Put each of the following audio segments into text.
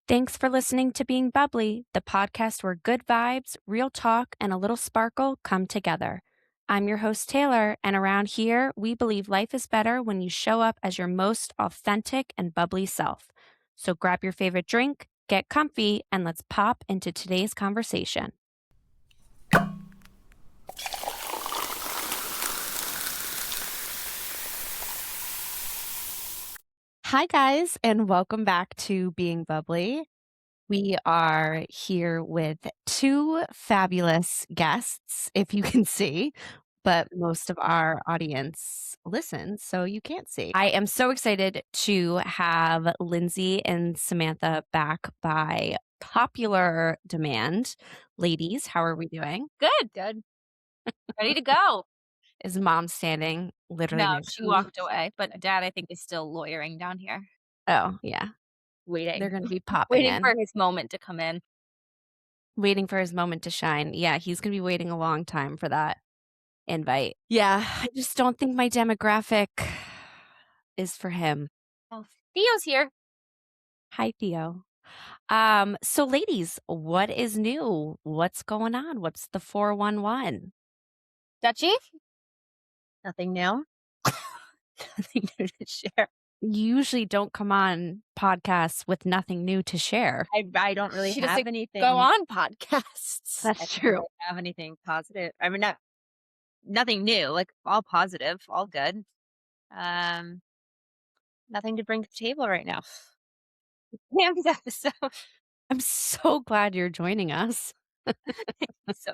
Thanks for listening to Being Bubbly, the podcast where good vibes, real talk, and a little sparkle come together. I'm your host, Taylor, and around here, we believe life is better when you show up as your most authentic and bubbly self. So grab your favorite drink, get comfy, and let's pop into today's conversation. Hi, guys, and welcome back to Being Bubbly. We are here with two fabulous guests, if you can see, but most of our audience listens, so you can't see. I am so excited to have Lindsey and Samantha back by popular demand. Ladies, how are we doing? Good. Ready to go. Is mom standing literally No, next she to me? walked away, but dad, I think, is still lawyering down here, Oh, yeah. They're waiting, going to be popping waiting for in, his moment to come in. waiting for his moment to shine. Yeah, he's going to be waiting a long time for that invite. Yeah, I just don't think my demographic is for him. Oh, Theo's here. Hi, Theo. So ladies, what is new? What's going on? What's the 411? Dutchie? Nothing new. Nothing new to share. You usually don't come on podcasts with nothing new to share. I don't really She have doesn't anything. go on podcasts. I That's don't true. really have anything positive. I mean, nothing new. Like all positive, all good. Nothing to bring to the table right now. Damn this episode. I'm so glad you're joining us. So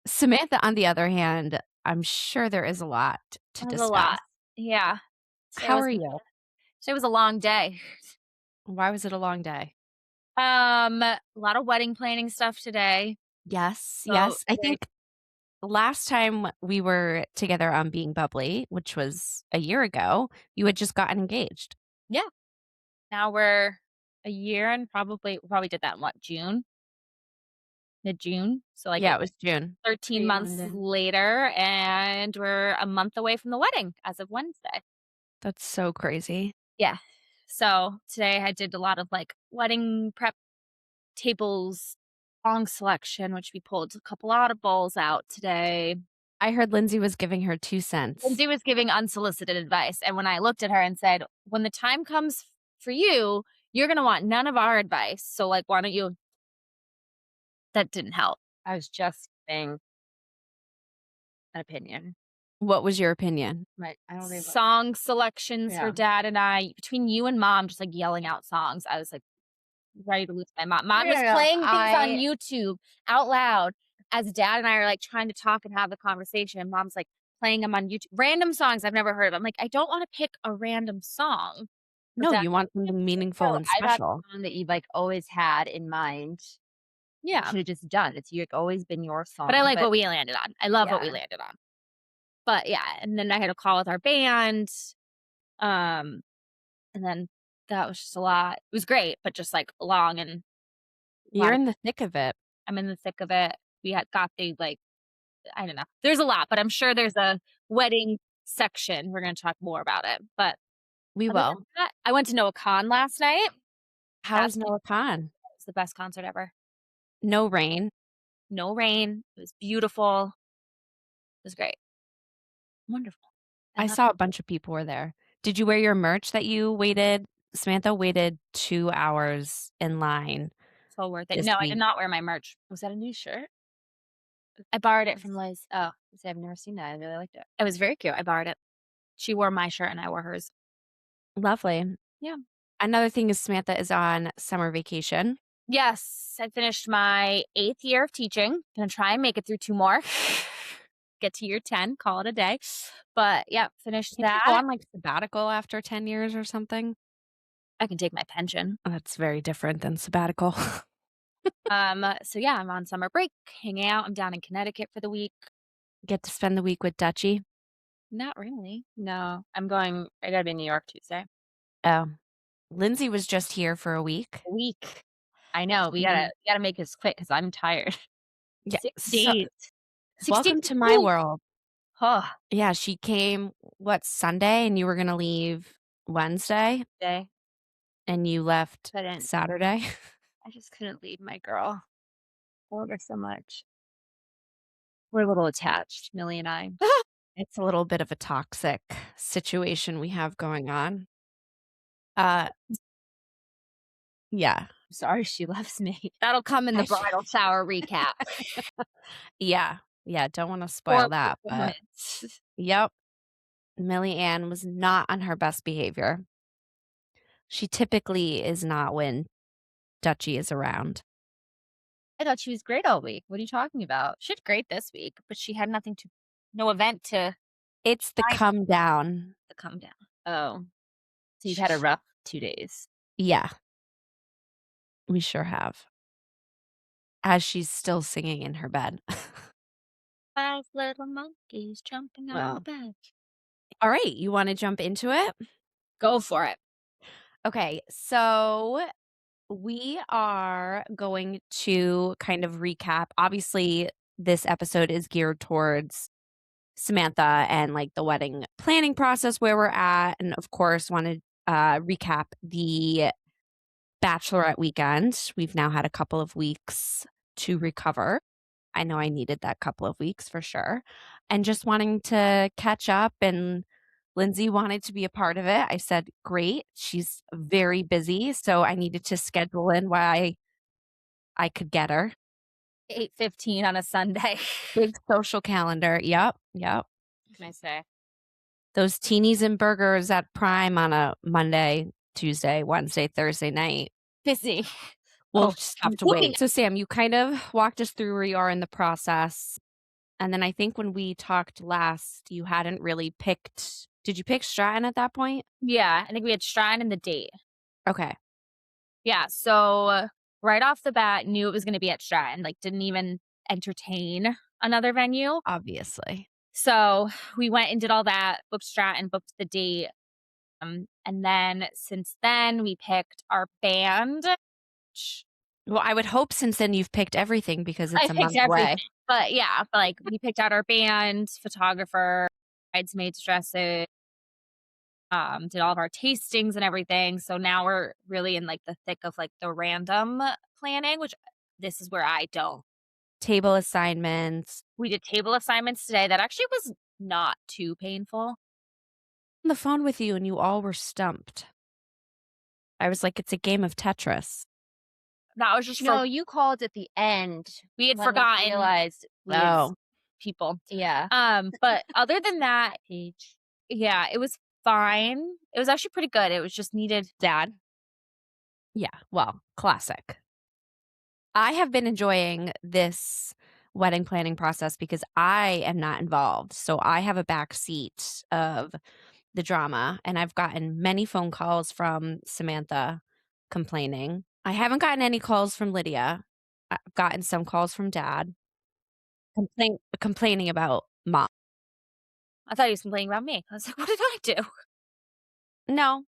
Samantha, on the other hand, I'm sure there is a lot to That was discuss. a lot. Yeah. How are you? So it was a long day. Why was it a long day? A lot of wedding planning stuff today. Yes, So yes. I today- think last time we were together on Being Bubbly, which was a year ago, you had just gotten engaged. now we're a year and we probably did that in what, June? Mid-June. So like Yeah, it was June. 13 Pretty months London. later, and we're a month away from the wedding as of Wednesday. That's so crazy. Yeah. So today I did a lot of like wedding prep tables, song selection, which we pulled a couple audibles out today. I heard Lindsey was giving her 2 cents. Lindsay was giving unsolicited advice. And when I looked at her and said, when the time comes for you, you're going to want none of our advice. So, like, why don't you? That didn't help. I was just saying an opinion. What was your opinion? I don't even. Song selections for Yeah. dad and I, between you and mom, just like yelling out songs. I was like ready to lose my mom. Mom was No, playing things on YouTube out loud as dad and I are like trying to talk and have the conversation. And mom's like playing them on YouTube, random songs I've never heard of. I'm like, I don't want to pick a random song. No, Dad- you want something meaningful and I got special. a song that you've like always had in mind. Yeah. Should have just done. It's always been your song. But I like what we landed on. I love what we Yeah. landed on. But yeah, and then I had a call with our band. And then that was just a lot. It was great, but just like long, and You're in the thick of it. I'm in the thick of it. We had got the like, I don't know. There's a lot, but I'm sure there's a wedding section. We're going to talk more about it. But We other will. than that, I went to Noah Khan last night. How was Noah Khan? It was the best concert ever. No rain. No rain. It was beautiful. It was great. Wonderful. I saw a bunch of people were there. Did you wear your merch that you waited? Samantha waited 2 hours in line. So worth it. this No, I week. did not wear my merch. Was that a new shirt? I borrowed it from Liz. Oh, I've never seen that. I really liked it. It was very cute. I borrowed it. She wore my shirt and I wore hers. Lovely. Yeah. Another thing is Samantha is on summer vacation. Yes, I finished my 8th year of teaching. Gonna try and make it through 2 more. Get to year 10, call it a day. But yeah, finished Can't you that. go on like sabbatical after 10 years or something? I can take my pension. That's very different than sabbatical. So yeah, I'm on summer break, hanging out. I'm down in Connecticut for the week. Get to spend the week with Dutchie. Not really. No, I gotta be in New York Tuesday. Oh, Lindsey was just here for a week. A week. I know. We gotta make this quick because I'm tired. Yeah, 6 so- days. 6 welcome days to my week. world. Oh, Yeah, she came Sunday, and you were gonna leave Wednesday. day. And you left Couldn't. Saturday? I just couldn't leave my girl. I love her so much. We're a little attached, Millie and I. It's a little bit of a toxic situation we have going on. Uh, yeah. I'm sorry she loves me. That'll come in the I should- bridal shower recap. Yeah. Yeah, don't wanna spoil that, but Moments. yep. Millie Ann was not on her best behavior. She typically is not when Dutchie is around. I thought she was great all week. What are you talking about? She did great this week, but she had no event to It's the Right. come down. come down. Oh. So you've had a rough 2 days. Yeah. We sure have. As she's still singing in her bed. 5 little monkeys jumping on Wow. the bed. All right, you wanna jump into it? Go for it. Okay, so we are going to kind of recap. Obviously, this episode is geared towards Samantha and like the wedding planning process where we're at. And of course, want to recap the bachelorette weekend. We've now had a couple of weeks to recover. I know I needed that couple of weeks for sure. And just wanting to catch up, and Lindsey wanted to be a part of it. I said, great. She's very busy. So I needed to schedule in why I could get her. 8:15 on a Sunday. Big social calendar. Yep. Yep. What can I say? Those teenies and burgers at Prime on a Monday, Tuesday, Wednesday, Thursday night. Busy. We'll Oh, just have to looking wait. So, Sam, you kind of walked us through where you are in the process. And then I think when we talked last, you hadn't really picked. Did you pick Stratton at that point? Yeah, I think we had Shrine and the date. Okay. Yeah, so right off the bat, knew it was going to be at Stratton. Like, didn't even entertain another venue. Obviously. So we went and did all that, booked Stratton, booked the date. And then since then, we picked our band. Well, I would hope since then you've picked everything because it's I a picked month everything. away. But yeah, like we picked out our band, photographer, bridesmaids dresses, did all of our tastings and everything. So now we're really in like the thick of like the random planning, which this is where I don't. Table assignments. We did table assignments today. That actually was not too painful. On the phone with you and you all were stumped. I was like, it's a game of Tetris. That was just No, for you called at the end. we had when we forgotten realized we had Oh. people. yeah. But other than that, Peach. yeah, it was fine. It was actually pretty good. It was just needed dad. Yeah, well, classic. I have been enjoying this wedding planning process because I am not involved. So I have a back seat of the drama, and I've gotten many phone calls from Samantha complaining. I haven't gotten any calls from Lydia. I've gotten some calls from dad complaining about mom. I thought he was complaining about me. I was like, what did I do? No,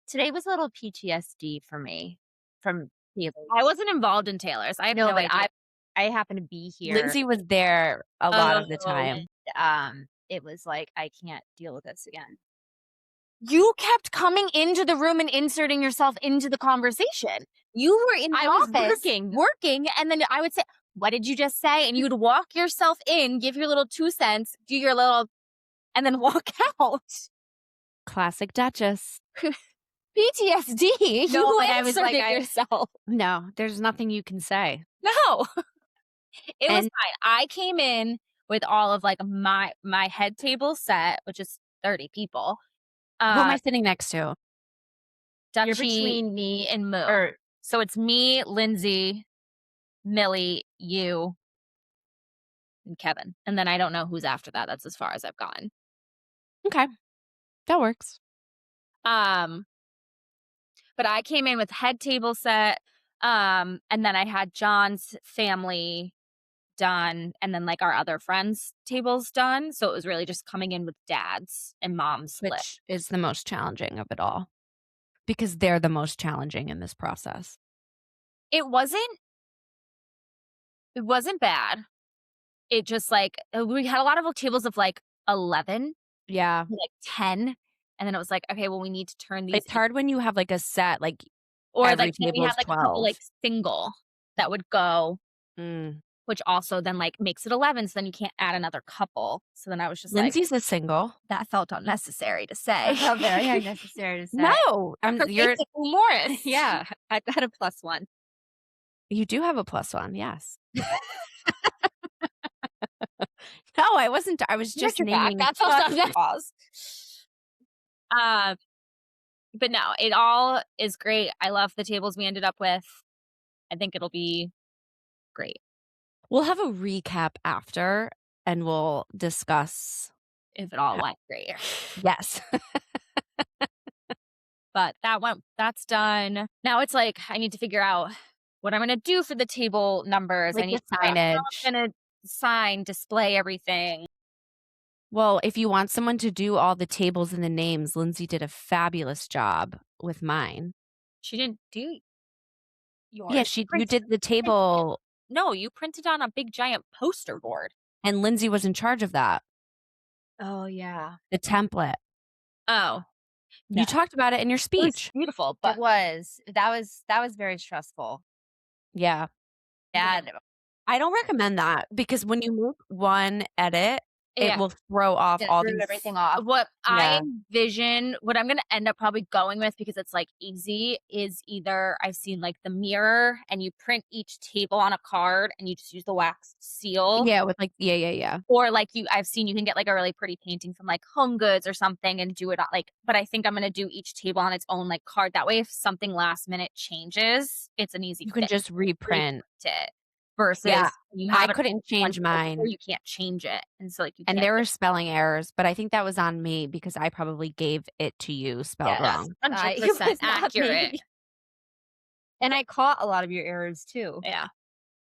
Today was a little PTSD for me from Taylor. I wasn't involved in Taylor's. I have no but idea. I happen to be here. Lindsey was there a lot of the Oh, time. It was like I can't deal with this again. You kept coming into the room and inserting yourself into the conversation. You were in the I was office working. and then I would say, what did you just say? And you would walk yourself in, give your little 2 cents, do your little, and then walk out. Classic Duchess. PTSD. No, you but I was like, inserted yourself. No, there's nothing you can say. No. It was And- fine. I came in with all of like my head table set, which is 30 people. Who am I sitting next to? You're Dutchie between me and Moo. or So it's me, Lindsey, Millie, you, and Kevin. And then I don't know who's after that. That's as far as I've gotten. Okay, that works. But I came in with head table set. And then I had John's family done, and then like our other friends' tables done. So it was really just coming in with dad's and mom's split. Which is the most challenging of it all because they're the most challenging in this process. It wasn't bad. It just like we had a lot of tables of like 11, Yeah. like 10. And then it was like, okay, well, we need to turn these. It's hard when you have like a set, like Or, Every like, then we table had, is like, a couple, 12. like, single that would go, Mm. which also then, like, makes it 11, so then you can't add another couple. So then I was just like, Lindsay's a single. that felt unnecessary to That say. felt very unnecessary to say. No, you're Basically Morris. Yeah, I've got a +1. you do have a +1, yes. No, I wasn't I was just Just your back. naming That's also that pause. Um, but no, it all is great. I love the tables we ended up with. I think it'll be great We'll have a recap after, and we'll discuss if it all went great. yes. But that's done. Now it's like I need to figure out what I'm gonna do for the table numbers. I Like need the to figure out how signage. I'm gonna sign, display everything. Well, if you want someone to do all the tables and the names, Lindsay did a fabulous job with mine. She didn't do yours. Yeah, you did the table, No, you printed on a big giant poster board. and Lindsay was in charge of that, Oh, yeah. the template. Oh, You talked about it in your it was speech. beautiful, but It was. That was very stressful. Yeah. And I don't recommend that because when you make one edit, it yeah. will throw off it all threw these everything off. What I Yeah. envision, what I'm gonna end up probably going with because it's like easy is either I've seen like the mirror and you print each table on a card and you just use the wax seal. Yeah, with like yeah. Or like I've seen you can get like a really pretty painting from like Home Goods or something and do it on like, but I think I'm gonna do each table on its own like card. That way, if something last minute changes, it's an easy You can fix. just reprint. It versus Yeah, you I have it couldn't change mine. or you can't change it, and so like you And can't. there were spelling errors, but I think that was on me because I probably gave it to you spelled wrong. 100% It was not accurate. me. And I caught a lot of your errors too. Yeah,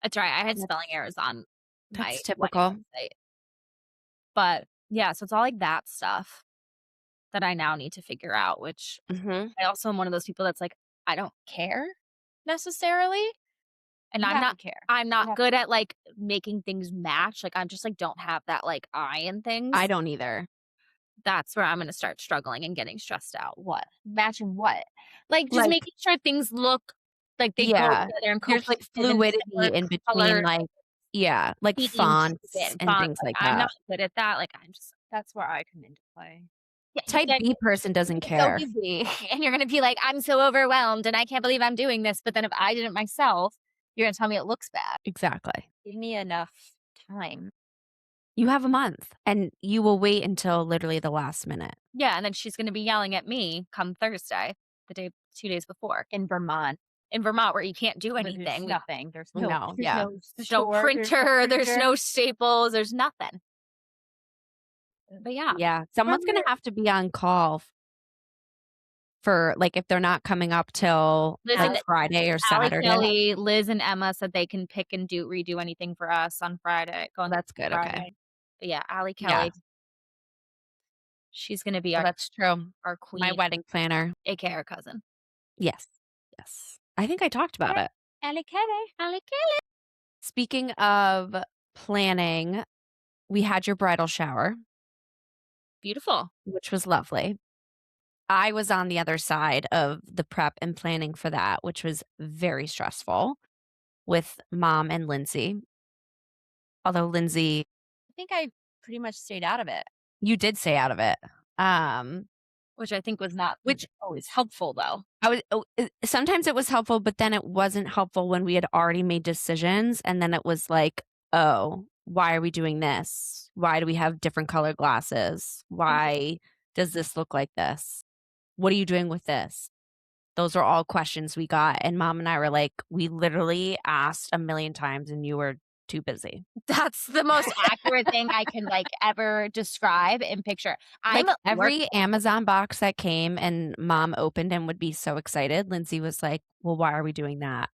that's right. I had spelling errors on my That's typical. wedding website. But yeah, so it's all like that stuff that I now need to figure out, which Mhm. I also am one of those people that's like, I don't care necessarily. And You I'm have not to care. I'm You not have good at like making things match. Like I'm just like don't have that like eye in things. I don't either. That's where I'm gonna start struggling and getting stressed out. What? Matching what? Like just Like making sure things look like they go yeah, together and there's like cohesive and fluidity similar in between, colors, like yeah, like being fonts consistent and font. things Like like I'm that. not good at that. Like I'm just That's where I come into play. yeah, Type yeah, B person doesn't you're so care. busy. And you're gonna be like, I'm so overwhelmed and I can't believe I'm doing this. But then if I did it myself, you're gonna tell me it looks bad. Exactly. Give me enough time. You have a month, and you will wait until literally the last minute. Yeah, and then she's gonna be yelling at me come Thursday, the day 2 days before. In Vermont. In Vermont where you can't do Where there's anything. nothing. There's No, no, yeah. There's no store, printer, there's no staples, there's nothing. But yeah. Yeah, someone's gonna have to be on call for like, if they're not coming up till, Listen, like, Friday or Allie, Saturday. Kelly, Liz, and Emma said they can pick and redo anything for us on Friday. That's good, okay. Friday. But yeah, Allie, Yeah. Kelly. She's gonna be Well, that's true. our queen, My wedding planner. aka our cousin. Yes. Yes. I think I talked about it. Allie Kelly. Allie, Kelly. Speaking of planning, we had your bridal shower, Beautiful. which was lovely. I was on the other side of the prep and planning for that, which was very stressful with Mom and Lindsay. Although Lindsay, I think I pretty much stayed out of it. you did stay out of it. Which I think was not Which- always helpful though. Sometimes it was helpful, but then it wasn't helpful when we had already made decisions, and then it was like, oh, why are we doing this? Why do we have different colored glasses? Why does this look like this? What are you doing with this? Those are all questions we got, and Mom and I were like, we literally asked a million times, and you were too busy. That's the most accurate thing I can like ever describe in picture. Like I'm every Amazon box that came and Mom opened and would be so excited, Lindsay was like, well, why are we doing that?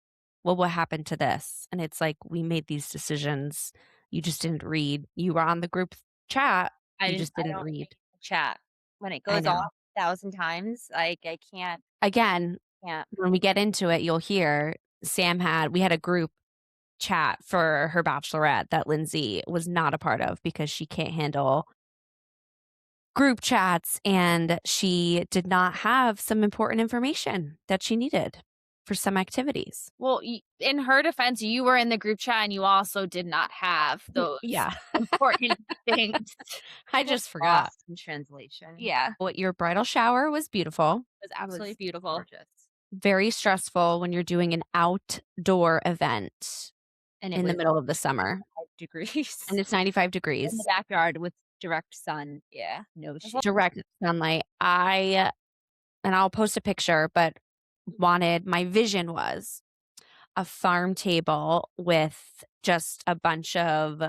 Well, what happened to this? And it's like, we made these decisions. You just didn't read. You were on the group chat. You just didn't don't read. chat. When it I goes know. off 1,000 times, like I can't. Again, Can't. when we get into it, you'll hear we had a group chat for her bachelorette that Lindsay was not a part of because she can't handle group chats, and she did not have some important information that she needed for some activities. Well, in her defense, you were in the group chat and you also did not have those Yeah. important things. I Get just forgot. lost in translation. Yeah, What your bridal shower was beautiful, it was It absolutely was beautiful. gorgeous. very stressful when you're doing an outdoor event And it in the was middle of the summer, 5 degrees and it's 95 in the degrees, backyard with direct sun. Yeah, no There's shade. direct sunlight. And I'll post a picture, but my vision was a farm table with just a bunch of,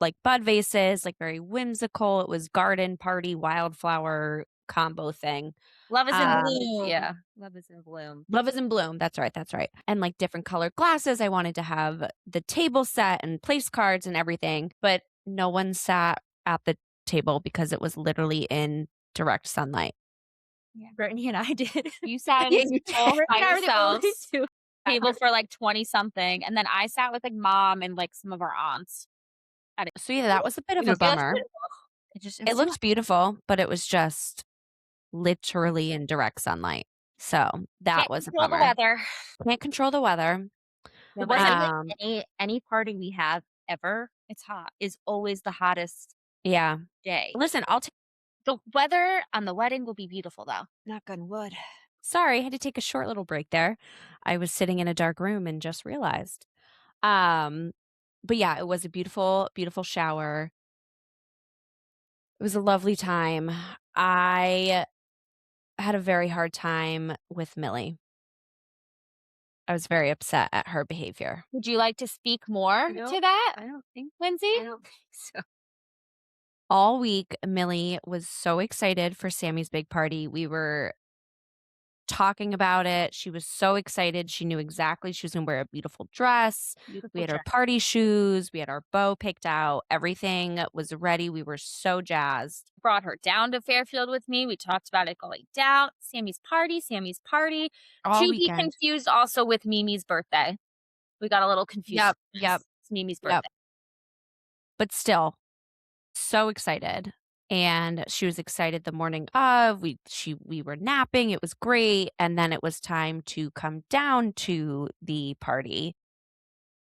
like, bud vases, like, very whimsical. It was garden party, wildflower combo thing. Love is in bloom. Yeah, love is in bloom. Love is in bloom. That's right, that's right. And, like, different colored glasses. I wanted to have the table set and place cards and everything, but no one sat at the table because it was literally in direct sunlight. Yeah, Brittany and I did. You sat Yeah, in you full Brittany by and I were the only yourselves, 2. table for like 20 something, and then I sat with like mom and like some of our aunts at it. So, yeah, that was a bit It of a was bummer. it It was too looked beautiful, but it was just literally in direct sunlight. So, that Can't was a control the bummer. weather. Can't control the weather. No, It but wasn't any party we have ever it's hot. is always the hottest Yeah. day. Listen, I'll take The weather on the wedding will be beautiful though. Knock on wood. sorry, I had to take a short little break there. I was sitting in a dark room and just realized. Um, but yeah, it was a beautiful, beautiful shower. It was a lovely time. I had a very hard time with Millie. I was very upset at her behavior. Would you like to speak more No, to that, I don't think Lindsay? so. All week, Millie was so excited for Sammy's big party. We were talking about it. She was so excited. She knew exactly she was gonna wear a beautiful dress. We Beautiful had her dress. party shoes. We had our bow picked out. Everything was ready. We were so jazzed. Brought her down to Fairfield with me. We talked about it going down. Sammy's party, Sammy's party. All To be weekend. confused also with Mimi's birthday. We got a little confused. Yep. It's Mimi's Yep. birthday. But still, so excited. And she was excited the morning of. We were napping. It was great. And then it was time to come down to the party.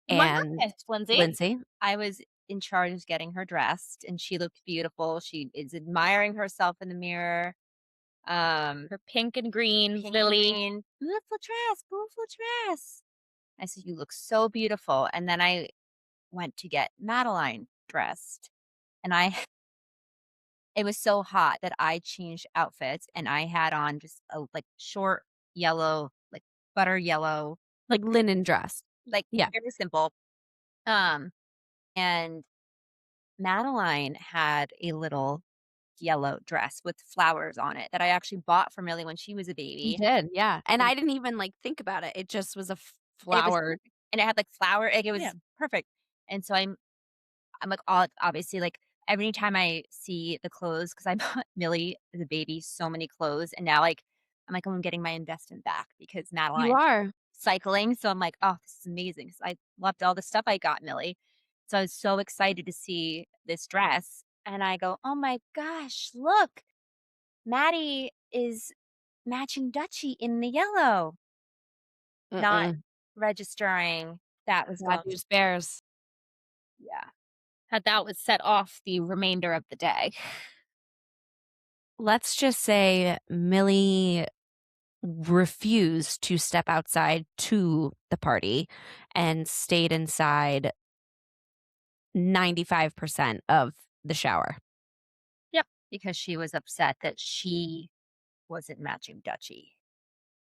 What And happened, Lindsay? Lindsay, I was in charge of getting her dressed, and she looked beautiful. She is admiring herself in the mirror. Her pink and green Pink lily. green, beautiful dress, beautiful dress. I said, "You look so beautiful." And then I went to get Madeline dressed, and I it was so hot that I changed outfits, and I had on just a, like, short yellow, like, butter yellow, like linen dress. like, Yeah. very simple. Um, and Madeline had a little yellow dress with flowers on it that I actually bought for Millie when she was a You baby. did, yeah. And And I didn't even, like, think about it. It just was a and it was flowered. perfect, and it had, like, flower like, it was Yeah. perfect. And so I'm, like, all obviously, like, every time I see the clothes, because I bought Millie as a baby so many clothes, and now, like, I'm like, "Oh, I'm getting my investment back," because You Madeline are. cycling, so I'm like, "Oh, this is amazing," 'cause I loved all the stuff I got Millie. So I was so excited to see this dress, and I go, "Oh my gosh, look, Maddie is matching Dutchie in the yellow," not Mm-mm. registering that was Bad going news bears. yeah. That would set off the remainder of the day. Let's just say Millie refused to step outside to the party and stayed inside 95% of the shower. Yep, because she was upset that she wasn't matching Dutchie,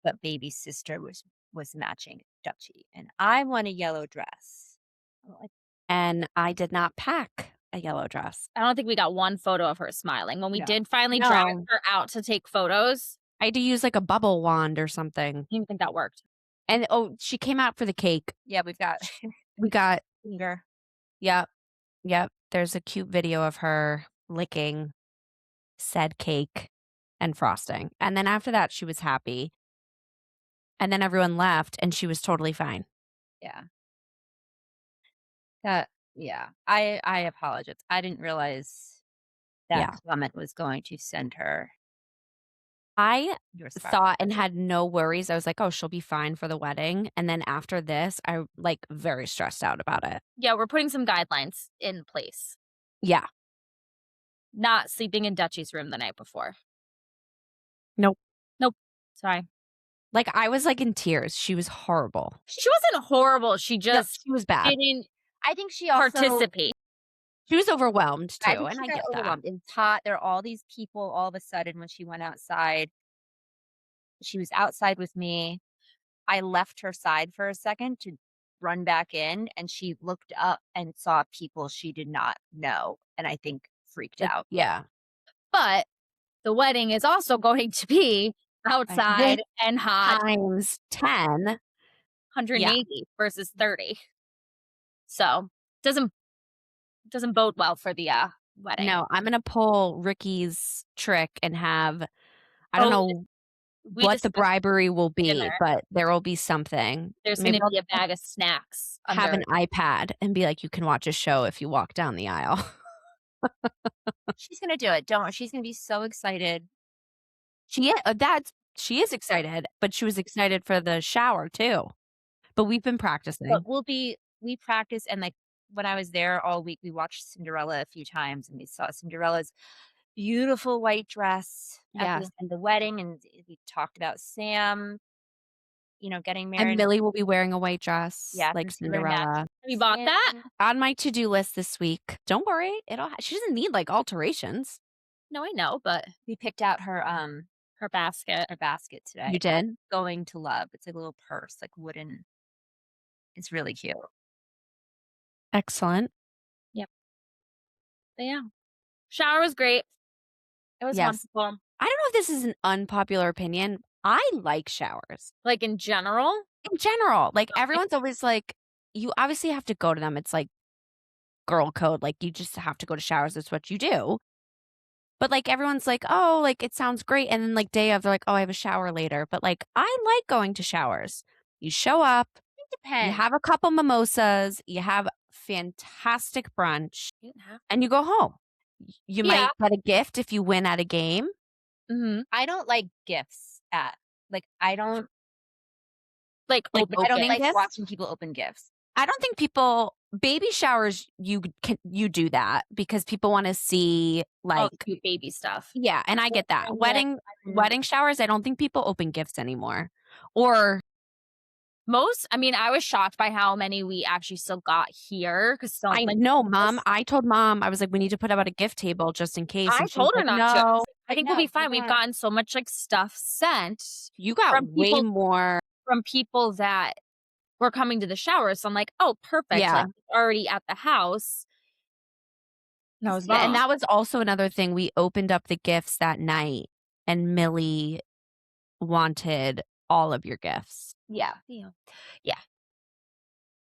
but baby sister was matching Dutchie, and I want a yellow dress. I'm like, And I did not pack a yellow dress. I don't think we got one photo of her smiling. When we No. did finally drag No. her out to take photos, I had to use, like, a bubble wand or something. I didn't even think that worked. And, oh, she came out for the cake. yeah, we've got We got finger. yep, yep. There's a cute video of her licking said cake and frosting. And then after that, she was happy. And then everyone left, and she was totally fine. Yeah. Yeah. I apologize. I didn't realize that Yeah. comment was going to send her I You were smart. thought and had no worries. I was like, "Oh, she'll be fine for the wedding." And then after this, I, like, very stressed out about it. Yeah, we're putting some guidelines in place. Yeah. Not sleeping in Dutchie's room the night before. Nope. Nope. Sorry. Like, I was, like, in tears. She was horrible. She wasn't horrible, she No, just she was bad. didn't I think she also participate. She was overwhelmed too, I think and she I got get that. overwhelmed. It was hot. There are all these people all of a sudden when she went outside. She was outside with me. I left her side for a second to run back in, and she looked up and saw people she did not know, and I think freaked Like, out. yeah. But the wedding is also going to be outside and hot, Times 10. Yeah. 180 versus 30. So, doesn't bode well for the, wedding. No, I'm gonna pull Ricky's trick and have I don't Oh, know we what the discussed bribery will be, dinner. but there will be something. There's Maybe gonna I'll be a bag of snacks have under. an iPad and be like, "You can watch a show if you walk down the aisle." She's gonna do it. Don't she's gonna be so excited. She is excited, but she was excited for the shower too. But we've been practicing. But we practice, and, like, when I was there all week, we watched Cinderella a few times, and we saw Cinderella's beautiful white dress at Yes. the wedding, and we talked about Sam, getting And married. Millie will be wearing a white dress Yes, like and so they're matching. Cinderella. Have you bought that? Sam. On my to-do list this week. Don't worry, she doesn't need, like, alterations. No, I know, but We picked out her basket. basket today. You did? Going to love. It's like a little purse, like wooden. It's really cute. Excellent. But yeah. Shower was great. It was Yes. wonderful. I don't know if this is an unpopular opinion. I like showers Like, in general, in general. Like, Okay. everyone's always like, you obviously have to go to them. It's like girl code. Like, you just have to go to showers. That's what you do. But, like, everyone's like, "Oh, like, it sounds great." And then, like, day of, they're like, "Oh, I have a shower later." But, like, I like going to showers. You show up, It you depends. have a couple mimosas, you have fantastic brunch, you didn't have. and you go home. You Yeah. might get a gift if you win at a game. Mhm. I don't like gifts I don't Like, Like, open I don't opening like gifts? watching people open gifts. I don't think baby showers, you do that because people wanna see, all like the cute baby stuff. yeah, and I get that. Yeah, Wedding showers, I don't think people open gifts anymore. Or I mean, I was shocked by how many we actually still got here because so I like, know, Mom. I told Mom, I was like, "We need to put out a gift table just in case." I And she was told her like, not to. "No, I think No, we'll be you fine. We've got- gotten so much, like, stuff sent you got from way people more." that were coming to the shower, so I'm like, "Oh, perfect." Yeah. Like, it's already at the house. And I was Yeah, and wrong. that was also another thing. We opened up the gifts that night, and Millie wanted all of your gifts. Yeah. Yeah.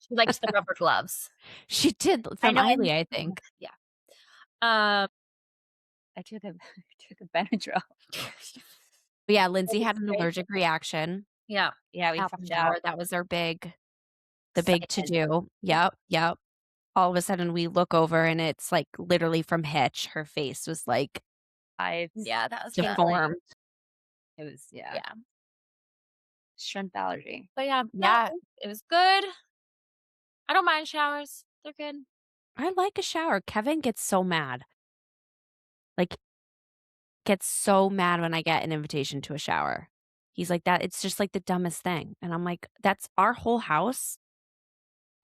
She likes the rubber gloves. She did from know, Eiley, I think. Yeah. Um, I took a took a Benadryl. But yeah, Lindsay was had an great. allergic reaction Yeah, we at the found shower. out. That was our the big to Excitement. do. Yep, yep. All of a sudden we look over and it's like literally from Hitch. Her face was like yeah, that was deformed. It was Yeah. shrimp allergy. But yeah, Yeah. it was good. I don't mind showers. They're good. I like a shower. Kevin gets so mad. Like, gets so mad when I get an invitation to a shower. He's like, that it's just like the dumbest thing. And I'm like, that's our whole house.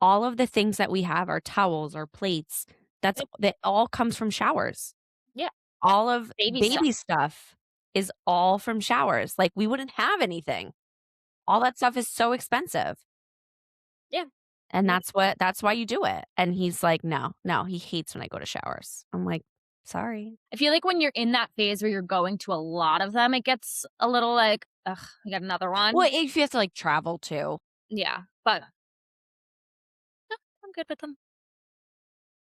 All of the things that we have, our towels, our plates, that all comes from showers. Yeah. All of Baby baby stuff is all from showers. Like, we wouldn't have anything. All that stuff is so expensive. Yeah. And Yeah. that's why you do it. And he's like, no, he hates when I go to showers. I'm like, sorry. I feel like when you're in that phase where you're going to a lot of them, it gets a little like, ugh, we got another one. Well, if you have to like travel too. Yeah, but no, I'm good with them.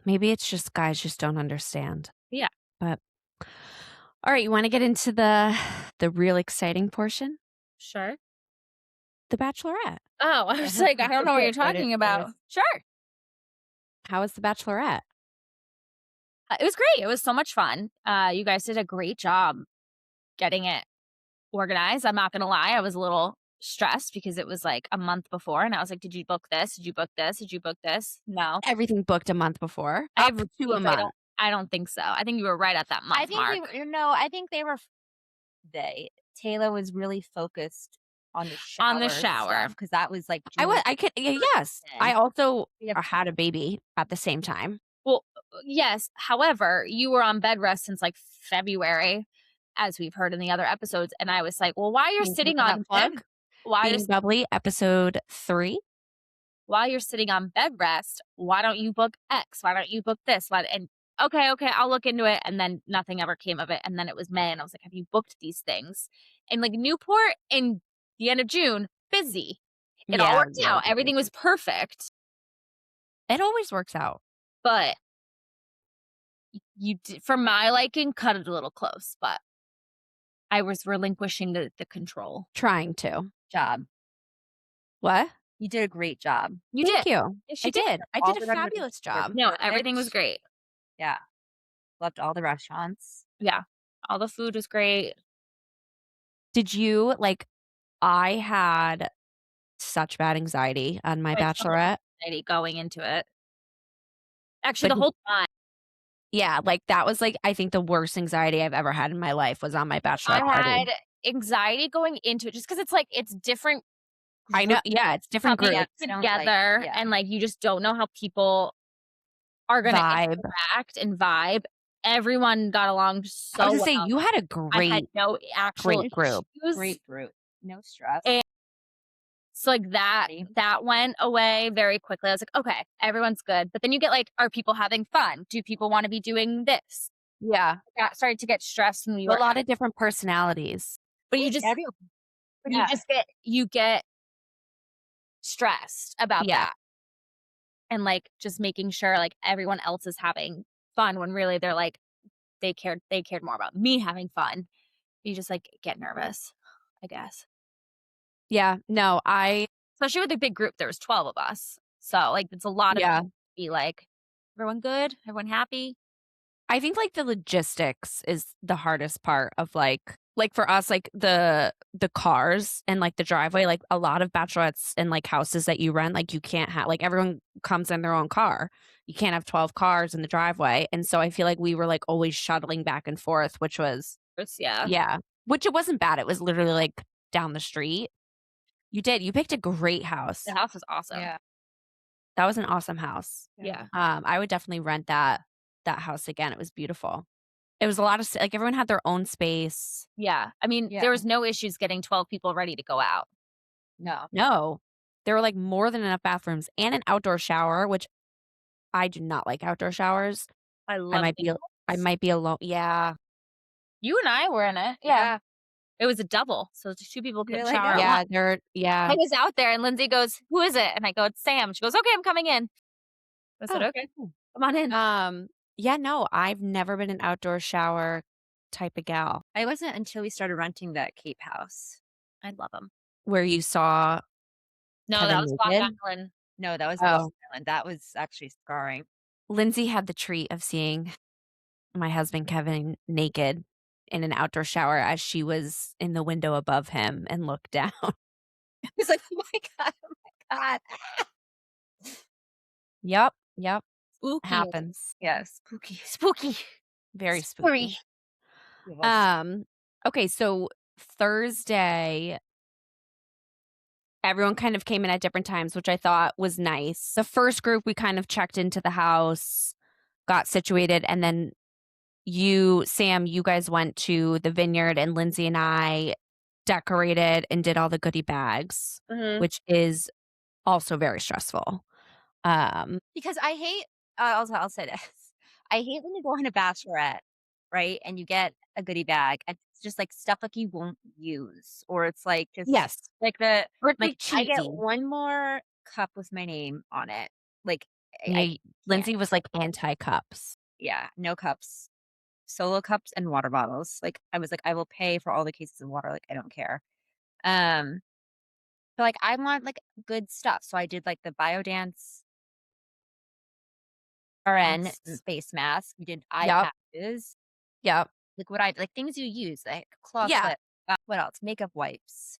Maybe it's just guys just don't understand. Yeah. But all right, you want to get into the real exciting portion? Sure. The Bachelorette. Oh, I was like, I don't know what you're talking about. Sure. How was the Bachelorette? It was great. It was so much fun. You guys did a great job getting it organized. I'm not gonna lie. I was a little stressed because it was like a month before, and I was like, "Did you book this? Did you book this? Did you book this?" No, Everything booked a month before. I Up have to a receipts. month. I don't think so. I think you were right at that I month think mark. I think Taylor was really focused on the On the shower shower. stuff because that was like I could yes. I also had a baby at the same time. Well, yes. However, you were on bed rest since like February, as we've heard in the other episodes, and I was like, "Well, while you're Can you sitting look that on plug? Being Bubbly, episode 3. while you're sitting on bed rest, why don't you book X? Why don't you book this? Why?" And okay, I'll look into it. And then nothing ever came of it. And then it was May, and I was like, "Have you booked these things?" And like Newport in the end of June, busy. It all worked out. Everything was perfect. It always works out. But you did, for my liking, cut it a little close. But I was relinquishing the control. Trying to. job. What? You did a great job. You Thank did. you. Yes, I you did. did. I All did a the renovations fabulous were job. No, everything was perfect. great. Yeah. Loved all the restaurants. Yeah. All the food was great. Did you I had such bad anxiety on my I felt bachelorette. anxiety going into it. Actually, But the whole time. yeah, that was I think the worst anxiety I've ever had in my life was on my bachelorette I party. had anxiety going into it just because it's different I know. Yeah, it's different coming groups. together, and you just don't know how people are gonna Vibe. interact and vibe. Everyone got along so I was well. gonna say you had a I had great no actual great group. issues. Great group. No stress. And so that went away very quickly. I was like, okay, everyone's good. But then you get are people having fun? Do people want to be doing this? Yeah. That started to get stressed when we A were lot of different personalities. but you just you get stressed about Yeah. that. And just making sure everyone else is having fun when really they're they cared more about me having fun. You just get nervous, I guess. Yeah. No, Especially with a big group, there was 12 of us. So it's a lot of yeah. people to be everyone good? Everyone happy? I think the logistics is the hardest part of for us, the cars and the driveway, a lot of bachelorettes and houses that you rent, you can't have everyone comes in their own car. You can't have 12 cars in the driveway. And so I feel we were always shuttling back and forth, which was yeah. Which it wasn't bad. It was literally down the street. You picked a great house. The house was awesome. Yeah. That was an awesome house. Yeah. I would definitely rent that house again. It was beautiful. It was a lot of everyone had their own space. Yeah. I mean, there was no issues getting 12 people ready to go out. No. There were more than enough bathrooms and an outdoor shower, which I do not like outdoor showers. I might be alone. Yeah. You and I were in it. Yeah. It was a double, so 2 people could shower. Yeah. I was out there, and Lindsay goes, "Who is it?" And I go, "It's Sam." She goes, "Okay, I'm coming in." I said, "Okay, come on in." Yeah, no, I've never been an outdoor shower type of gal. I wasn't until we started renting that Cape house. I love them. Where you saw No, Kevin that was Block naked? Island. No, that was Oh. Island. That was actually scarring. Lindsay had the treat of seeing my husband Kevin naked in an outdoor shower as she was in the window above him and looked down. I was like, oh my God. Yep. Spooky. Happens. Yeah, Spooky. Very spooky. Okay, so Thursday, everyone kind of came in at different times, which I thought was nice. The first group, we kind of checked into the house, got situated, and then Sam, you guys went to the vineyard, and Lindsay and I decorated and did all the goodie bags, which is also very stressful. Because I hate, I'll say this. I hate when you go on a bachelorette, right? And you get a goodie bag and it's just stuff you won't use. Or it's just yes. I cheesy. get one more cup with my name on it. Lindsay was anti-cups. Yeah, no cups. Solo cups and water bottles. I was I will pay for all the cases of water. I don't care. But I want good stuff. So I did the biodance RN face mask. We did eye patches. Yep. What things you use, cloth Yeah. slip. What else? Makeup wipes.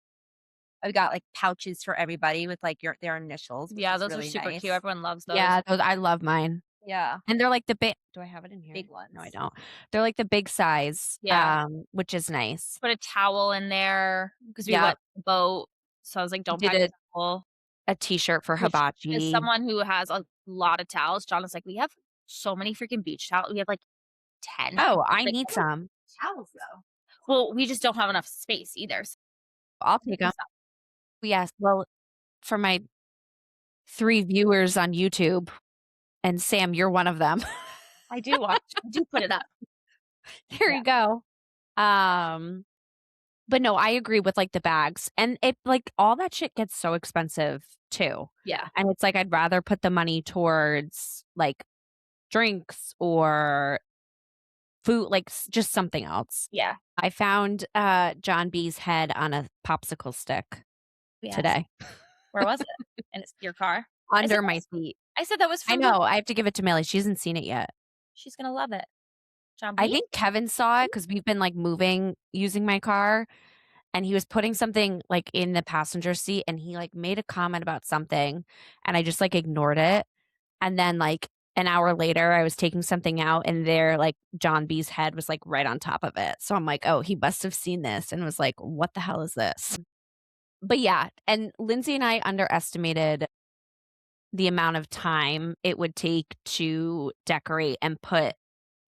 We got like pouches for everybody with like their initials, which Yeah, is those are really super nice. cute. Everyone loves those. Yeah, those I love mine. Yeah, And they're like the big do I have it in here? big No, I ones. don't. They're like the big size, Yeah. which is nice. Put a towel in there because we Yeah, went to the boat. So I was like, don't did pack a a towel. T-shirt for Which is hibachi. someone who has a lot of towels. John was like, we have so many freaking beach towels. We have like 10. Oh, I Like, need some. Towels though. well, we just don't have enough space either. So I'll take them. Yes, well, for my 3 viewers on YouTube, and Sam, you're one of them. I do watch. I do put it up. There Yeah. you go. But no, I agree with, like, the bags, and it like, all that shit gets so expensive too, Yeah. and it's like, I'd rather put the money towards, like, drinks or food, like, just something else. Yeah. I found, John B's head on a popsicle stick Yes. today Where was it? In your car? under my seat. I said that was I from know, I have to give it to Millie, she hasn't seen it yet. She's gonna love it. John I B? think Kevin saw it because 'cause we've been, like, moving using my car, and he was putting something, like, in the passenger seat, and he, like, made a comment about something, and I just, like, ignored it, and then, like, an hour later, I was taking something out, and there, like, John B's head was, like, right on top of it, so I'm like, "Oh, he must have seen this," and was like, "What the hell is this?" But yeah, and Lindsay and I underestimated the amount of time it would take to decorate and put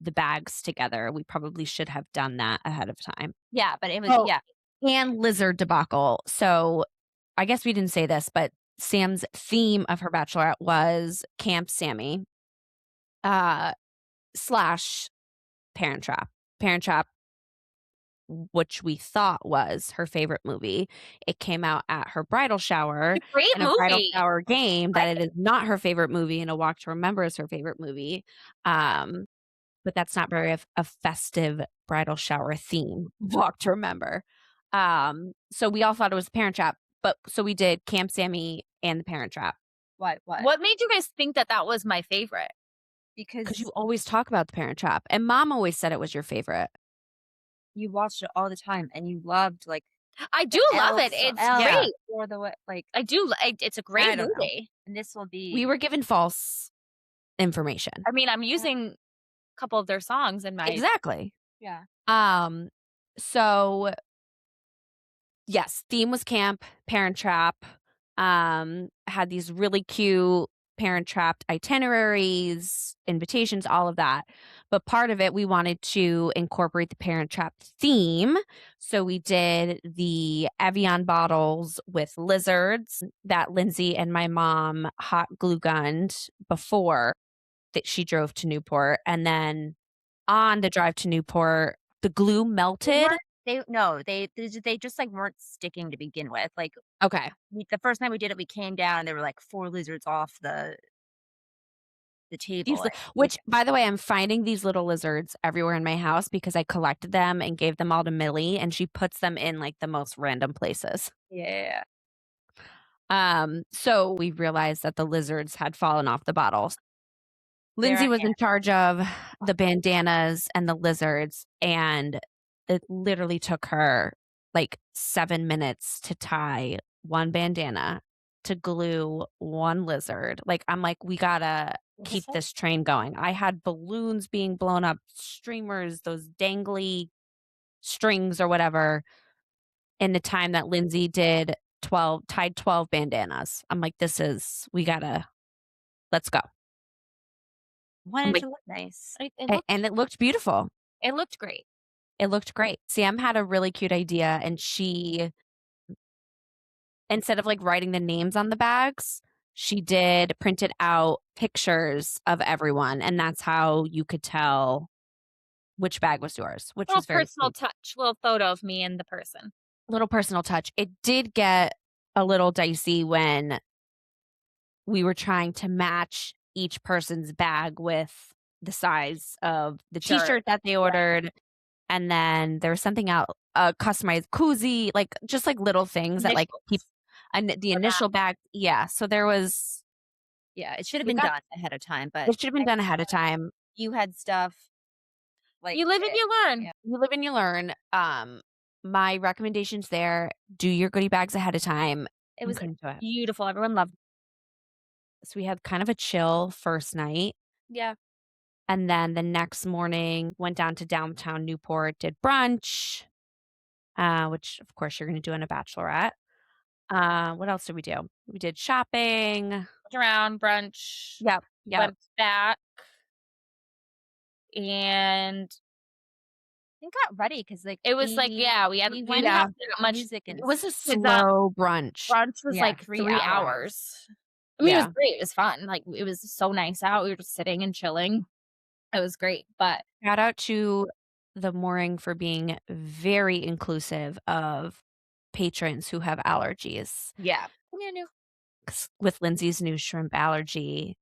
the bags together. We probably should have done that ahead of time. Yeah, but it was Oh, yeah. and lizard debacle. So, I guess we didn't say this, but Sam's theme of her bachelorette was Camp Sammy, uh, slash Parent Trap. Parent Trap, which we thought was her favorite movie. It came out at her bridal shower It's a great in a bridal movie. shower game that it is not her favorite movie and a Walk to Remember is her favorite movie. But that's not very a festive bridal shower theme, Walk to Remember. So we all thought it was Parent Trap, but so we did Camp Sammy and the Parent Trap What? What made you guys think that that was my favorite? Because because you always talk about the Parent Trap, and Mom always said it was your favorite. you watched it all the time and you loved like I do love it. It's great. or the way like I do. It's a great I don't know. movie. and this will be We were given false information. I mean, I'm using a couple of their songs in my Exactly. yeah. So yes, theme was camp, Parent Trap. Had these really cute Parent Trapped itineraries, invitations, all of that. But part of it, we wanted to incorporate the Parent Trap theme. So we did the Evian bottles with lizards that Lindsay and my mom hot glue gunned before that she drove to Newport. And then on the drive to Newport, the glue melted. They just like weren't sticking to begin with. Like Okay. the first time we did it, we came down and there were like 4 lizards off the table. Which, by the way, I'm finding these little lizards everywhere in my house because I collected them and gave them all to Millie, and she puts them in like the most random places. Yeah. So we realized that the lizards had fallen off the bottles. There Lindsay I was am. in charge of the bandanas and the lizards, and it literally took her like 7 minutes to tie one bandana, to glue one lizard. Like, I'm like, we gotta keep this train going. I had balloons being blown up, streamers, those dangly strings or whatever, in the time that Lindsay tied 12 bandanas. I'm like, let's go. Wanted like- to look nice. And it looked beautiful. It looked great. It looked great. Sam had a really cute idea, and she, instead of like writing the names on the bags, she printed out pictures of everyone, and that's how you could tell which bag was yours, which Little was very personal sweet. touch, little photo of me and the person. Little personal touch. It did get a little dicey when we were trying to match each person's bag with the size of the Sure. t-shirt that they ordered. And then there was something else, a customized koozie, like just like little things that like keep the initial bag. Yeah. So there was. Yeah, it should have We been got- done ahead of time, but It should have been done ahead of time. you had stuff like You live and you learn. Yeah. You live and you learn. My recommendations there, do your goodie bags ahead of time. It I was couldn't do it. beautiful. Everyone loved it. So we had kind of a chill first night, Yeah. and then the next morning went down to downtown Newport, did brunch, which of course you're gonna do in a bachelorette. What else did we do? We did shopping. Went around, brunch, Yep, yep. went back, and And got ready because like it was like, yeah, we we didn't went have out that much. music and It was a 'Cause, slow brunch. brunch was Yeah, like 3 3 hours. hours. I mean, it was Yeah. great. It was fun. Like, it was so nice out. We were just sitting and chilling. It was great, but Shout out to the Mooring for being very inclusive of patrons who have allergies. yeah. Yeah, no. 'Cause with Lindsay's new shrimp allergy,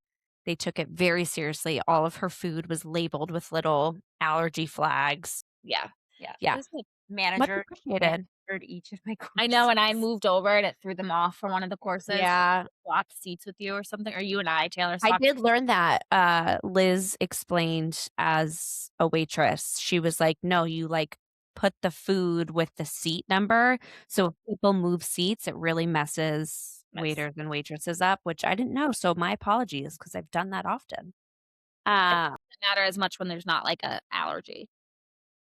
they took it very seriously. All of her food was labeled with little allergy flags. Yeah. Yeah. Yeah. It was good. Much appreciated. Managered each of my courses. I know, and I moved over and it threw them off for one of the courses. Yeah. Swapped seats with you or something, or you and I, Taylor, I swapped. did learn that, Liz explained as a waitress. She was like, "No, you, like, put the food with the seat number, so if people move seats, it really messes Yes. waiters and waitresses up," which I didn't know, so my apologies because 'cause I've done that often. Doesn't matter as much when there's not like a allergy.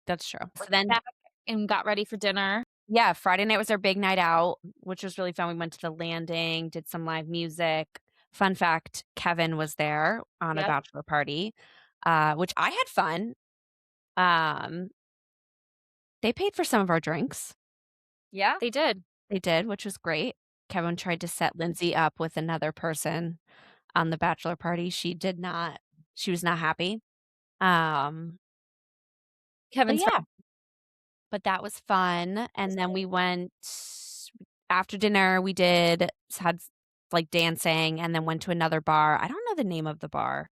That's true. So Went then back and got ready for dinner. yeah, Friday night was our big night out, which was really fun. We went to the landing, did some live music. Fun fact, Kevin was there on a Yep. bachelor party, which I had fun. Um, they paid for some of our drinks. Yeah. They did. They did, which was great. Kevin tried to set Lindsay up with another person on the bachelor party. She was not happy. But Kevin's yeah, but that was fun. And then we went after dinner, we had like dancing and then went to another bar. I don't know the name of the bar.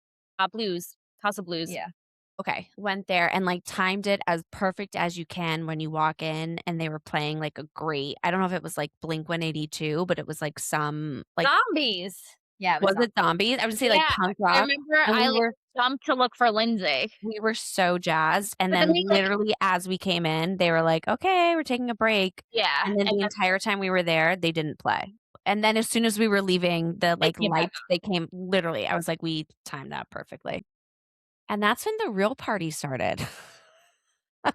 Blues, House of Blues. Yeah. Okay, went there and, like, timed it as perfect as you can when you walk in, and they were playing, like, a great I don't know if it was, like, Blink-182, but it was, like, some, like Zombies. Yeah. It was was it zombies? I would say, like, Yeah, punk I rock, remember and I, like, jumped to look for Lindsay. we were so jazzed, and But then then we, like literally as we came in, they were like, "Okay, we're taking a break," yeah, and then and the then entire time we were there, they didn't play, and then as soon as we were leaving, the, they like, came back lights, they came literally, I was like, "We timed that perfectly." And that's when the real party started for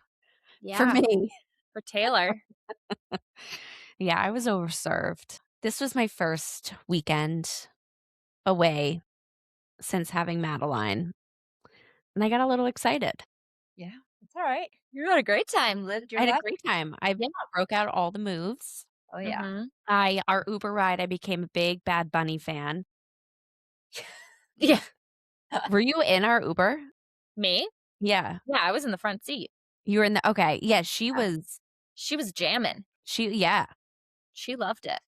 yeah, me. for Taylor. Yeah, I was overserved. This was my first weekend away since having Madeline, and I got a little excited. Yeah. It's all right. You had a great time. Lived your I had a life. great time. I Yeah. broke out all the moves. Oh yeah. Mhm. Our Uber ride, I became a big Bad Bunny fan. Yeah. Were you in our Uber? Me? Yeah. Yeah, I was in the front seat. You were in the okay. Yeah, she Yeah. was She was jamming. yeah. She loved it.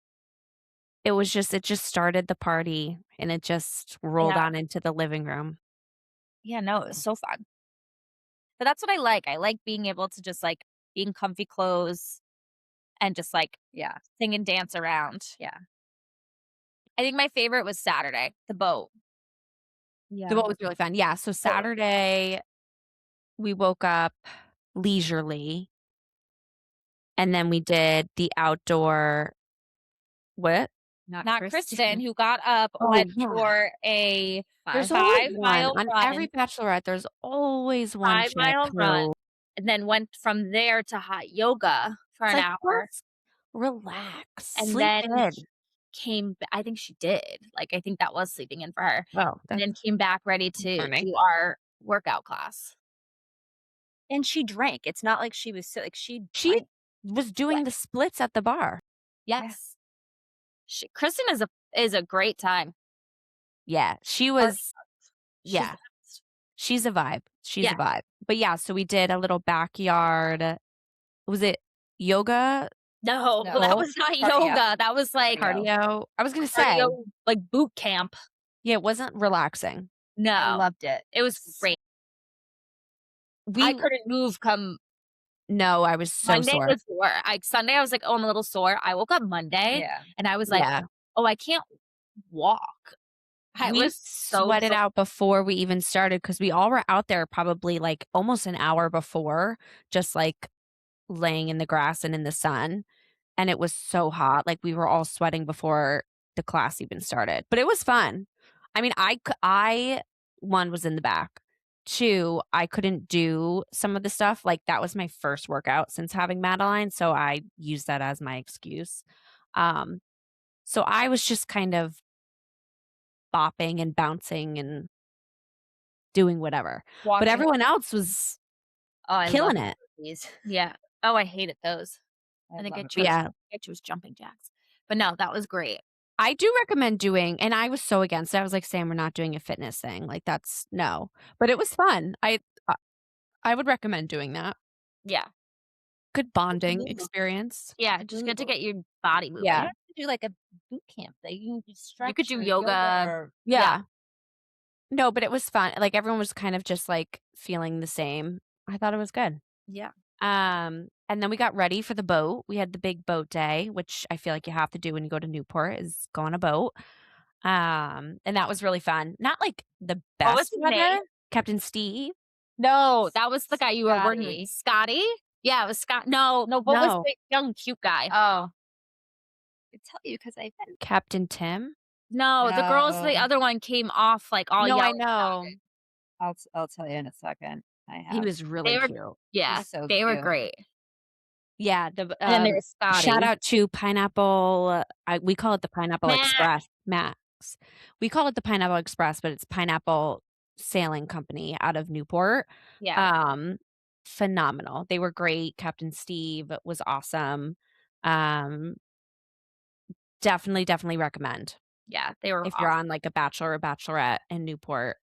It just started the party and it just rolled Yeah. on into the living room. Yeah, no, it was so fun. But that's what I like. I like being able to just, like, be in comfy clothes and just, like, Yeah. sing and dance around. Yeah. I think my favorite was Saturday, the boat. Yeah. The boat was really fun. Yeah, so Saturday, we woke up leisurely, and then we did the outdoor what? Not Kristen, who got up, Oh, went yeah. for a There's 5 always one. mile On run. every bachelorette, there's always one 5 chick mile run, who and then went from there to hot yoga for it's an like, hour, "Let's relax, and sleep then in." I think she did, like, I think that was sleeping in for her, Oh, and that's then came back ready to concerning. do our workout class. And she drank. It's not like she was so like she She drank. was doing the splits at the bar. Yes. Kristen is a great time. Yeah, she Party was She's yeah, the best. she's a vibe. She's Yeah. a vibe. But yeah, so we did a little backyard was it yoga, No, No. that was not Cardio. yoga, that was, like, Cardio. cardio? I was gonna say, cardio, like, boot camp. yeah, it wasn't relaxing. I No, loved it. it was great. I We couldn't move come no, I was so Monday sore. was sore. Sunday, I was like, "Oh, I'm a little sore." I woke up Monday, Yeah. and I was like, Yeah. "Oh, I can't walk." I We was so sweated sore. out before we even started because we all were out there probably, like, almost an hour before, just, like, laying in the grass and in the sun, and it was so hot, like, we were all sweating before the class even started, but it was fun. I mean, 1, was in the back. 2, I couldn't do some of the stuff, like, that was my first workout since having Madeline, so I used that as my excuse. Um, so I was just kind of bopping and bouncing and doing whatever, but Watching. everyone else was Oh, I love killing it. these. Yeah. Oh, I hated those. I think love I it. chose Yeah. I chose jumping jacks. But no, that was great. I do recommend doing and I was so against it. I was like, "Sam, we're not doing a fitness thing, like, that's no." But it was fun. Uh, I would recommend doing that. Yeah. Good bonding Move. experience. Yeah, just good to get your body You moving. Yeah. don't have to do like a boot camp. That you can just You could stretch do or yoga. or Yeah. No, but it was fun. Like, everyone was kind of just, like, feeling the same. I thought it was good. Yeah. And then we got ready for the boat. We had the big boat day, which I feel like you have to do when you go to Newport is go on a boat. And that was really fun. Not like the What was best his weather. name? Captain Steve? No, that was the guy you were working with. Scotty. Scotty? Yeah, it was Scott. No, what was No. the young cute guy? Oh, I tell you because I've been. Captain Tim? No, the girls, the No. other one came off like all No, I yelling. know. I'll tell you in a second. I He have. was really They were cute. Yeah, He's so they were cute. great. Yeah, And then there was Scotty. shout out to Pineapple, we call it the Pineapple Max. Express Max. We call it the Pineapple Express, but it's Pineapple Sailing Company out of Newport. Yeah. Phenomenal. They were great. Captain Steve was awesome. Um, definitely recommend Yeah, they were if you're awesome. on, like, a bachelor or bachelorette in Newport.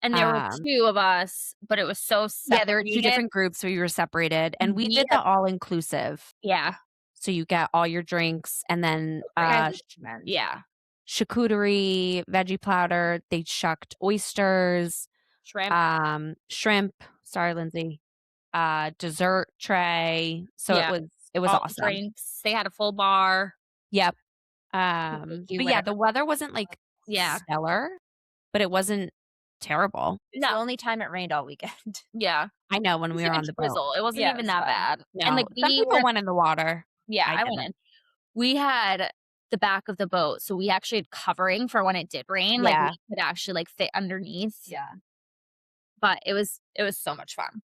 And there were Um 2 of us, but it was so Yeah, there were 2 separated. different groups, so we were separated, and we We did had the all-inclusive. Yeah. So you get all your drinks and then, You guys recommend. Yeah. charcuterie, veggie platter, they shucked oysters, Shrimp. shrimp, sorry, Lindsay, dessert tray, so Yeah. it was All the awesome. drinks. They had a full bar. Yep, You but yeah, whatever. the weather wasn't, like, Yeah. stellar, but it wasn't terrible. It's the No. only time it rained all weekend. Yeah. I know when It we was were like on a the boat. drizzle. It wasn't Yeah, it even was that fine. bad. No, And, like, some we people were went in the water. Yeah, I I went didn't. in. We had the back of the boat, so we actually had covering for when it did rain, like, Yeah. we could actually, like, fit underneath. Yeah. But it was so much fun.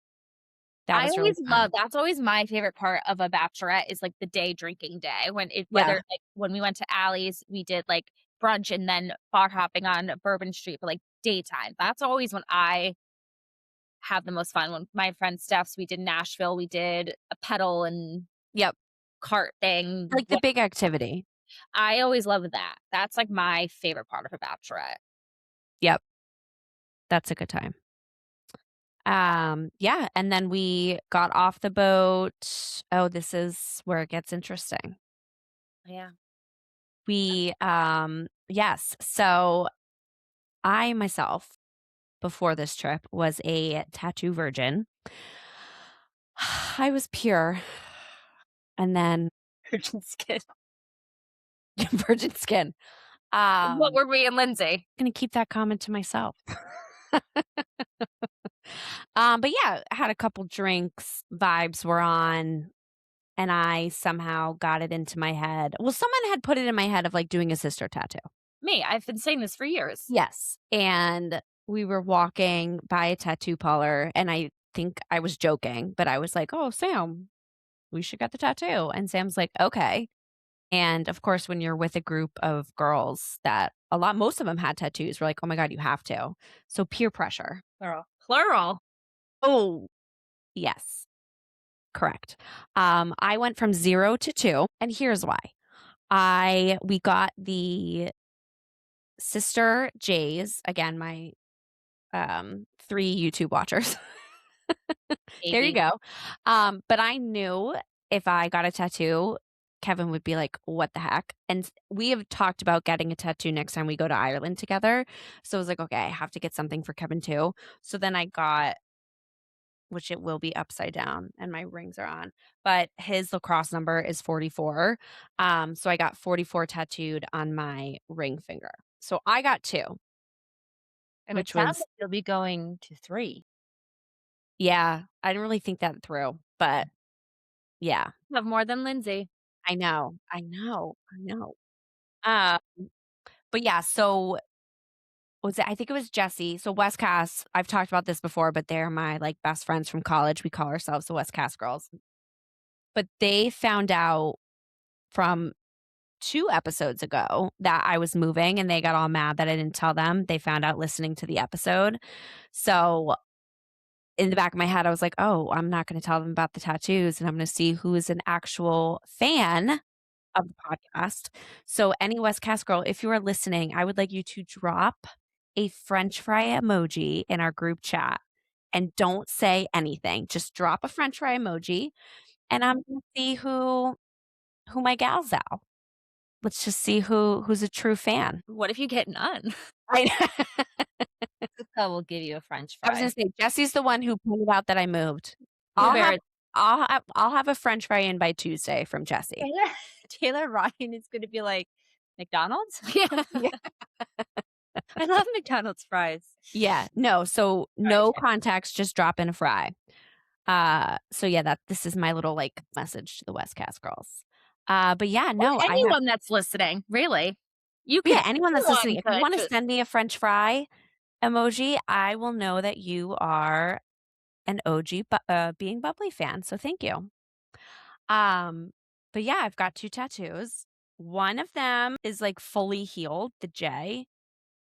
That I was really always fun. love that's always my favorite part of a bachelorette is, like, the day drinking day when Yeah. whether, like, when we went to Allie's, we did, like, brunch and then bar hopping on Bourbon Street for, like, daytime. That's always when I have the most fun. When my friend Steph's, we did Nashville, we did a pedal and Yep, cart thing. like the big activity. I always love that. That's, like, my favorite part of a bachelorette. Yep. That's a good time. Yeah, and then we got off the boat. Oh, this is where it gets interesting. Yeah. Yes, so I myself, before this trip, was a tattoo virgin. I was pure. And then Virgin skin. virgin skin. What were we and Lindsay? Gonna keep that comment to myself. But yeah, I had a couple drinks, vibes were on, and I somehow got it into my head. Well, someone had put it in my head of like doing a sister tattoo. Me, I've been saying this for years. Yes. And we were walking by a tattoo parlor, and I think I was joking, but I was like, "Oh, Sam, we should get the tattoo." And Sam's like, "Okay." And of course, when you're with a group of girls that most of them had tattoos, we're like, "Oh my God, you have to." So peer pressure. Plural. Oh, yes. Correct. I went from 0 to 2, and here's why. We got the Sister J's, again, my 3 YouTube watchers. There you go. But I knew if I got a tattoo, Kevin would be like, "What the heck?" And we have talked about getting a tattoo next time we go to Ireland together. So I was like, "Okay, I have to get something for Kevin too." So then I got, which it will be upside down and my rings are on, but his lacrosse number is 44. So I got 44 tattooed on my ring finger. So I got 2, And which it sounds was like you'll be going to 3. yeah, I didn't really think that through, but Yeah. You have more than Lindsay. I know. I know. I know. Uh, but yeah, so was it I think it was Jesse. So West Cass, I've talked about this before, but they're my, like, best friends from college. We call ourselves the West Cass girls. But they found out from 2 episodes ago that I was moving, and they got all mad that I didn't tell them. They found out listening to the episode. So, in the back of my head, I was like, "Oh, I'm not gonna tell them about the tattoos, and I'm gonna see who is an actual fan of the podcast." So, any West Cast girl, if you are listening, I would like you to drop a french fry emoji in our group chat, and don't say anything. Just drop a french fry emoji, and I'm gonna see who my gals out. Let's just see who's a true fan. What if you get none? I Jessica will give you a french I was gonna fry. say, Jesse's the one who pointed out that I moved. I'll have Blueberry. I'll have a french fry in by Tuesday from Jesse. Taylor Ryan is gonna be like, "McDonald's? Yeah. Yeah. I love McDonald's fries." Yeah, no, so no context, just drop in a fry. So yeah, this is my little, like, message to the West Cast girls. But yeah, Or no, I have anyone that's listening, really. You yeah, could anyone that's listening, if you could wanna just send me a french fry emoji, I will know that you are an OG Being Bubbly fan, so thank you. Um, but yeah, I've got 2 tattoos. One of them is, like, fully healed, the J,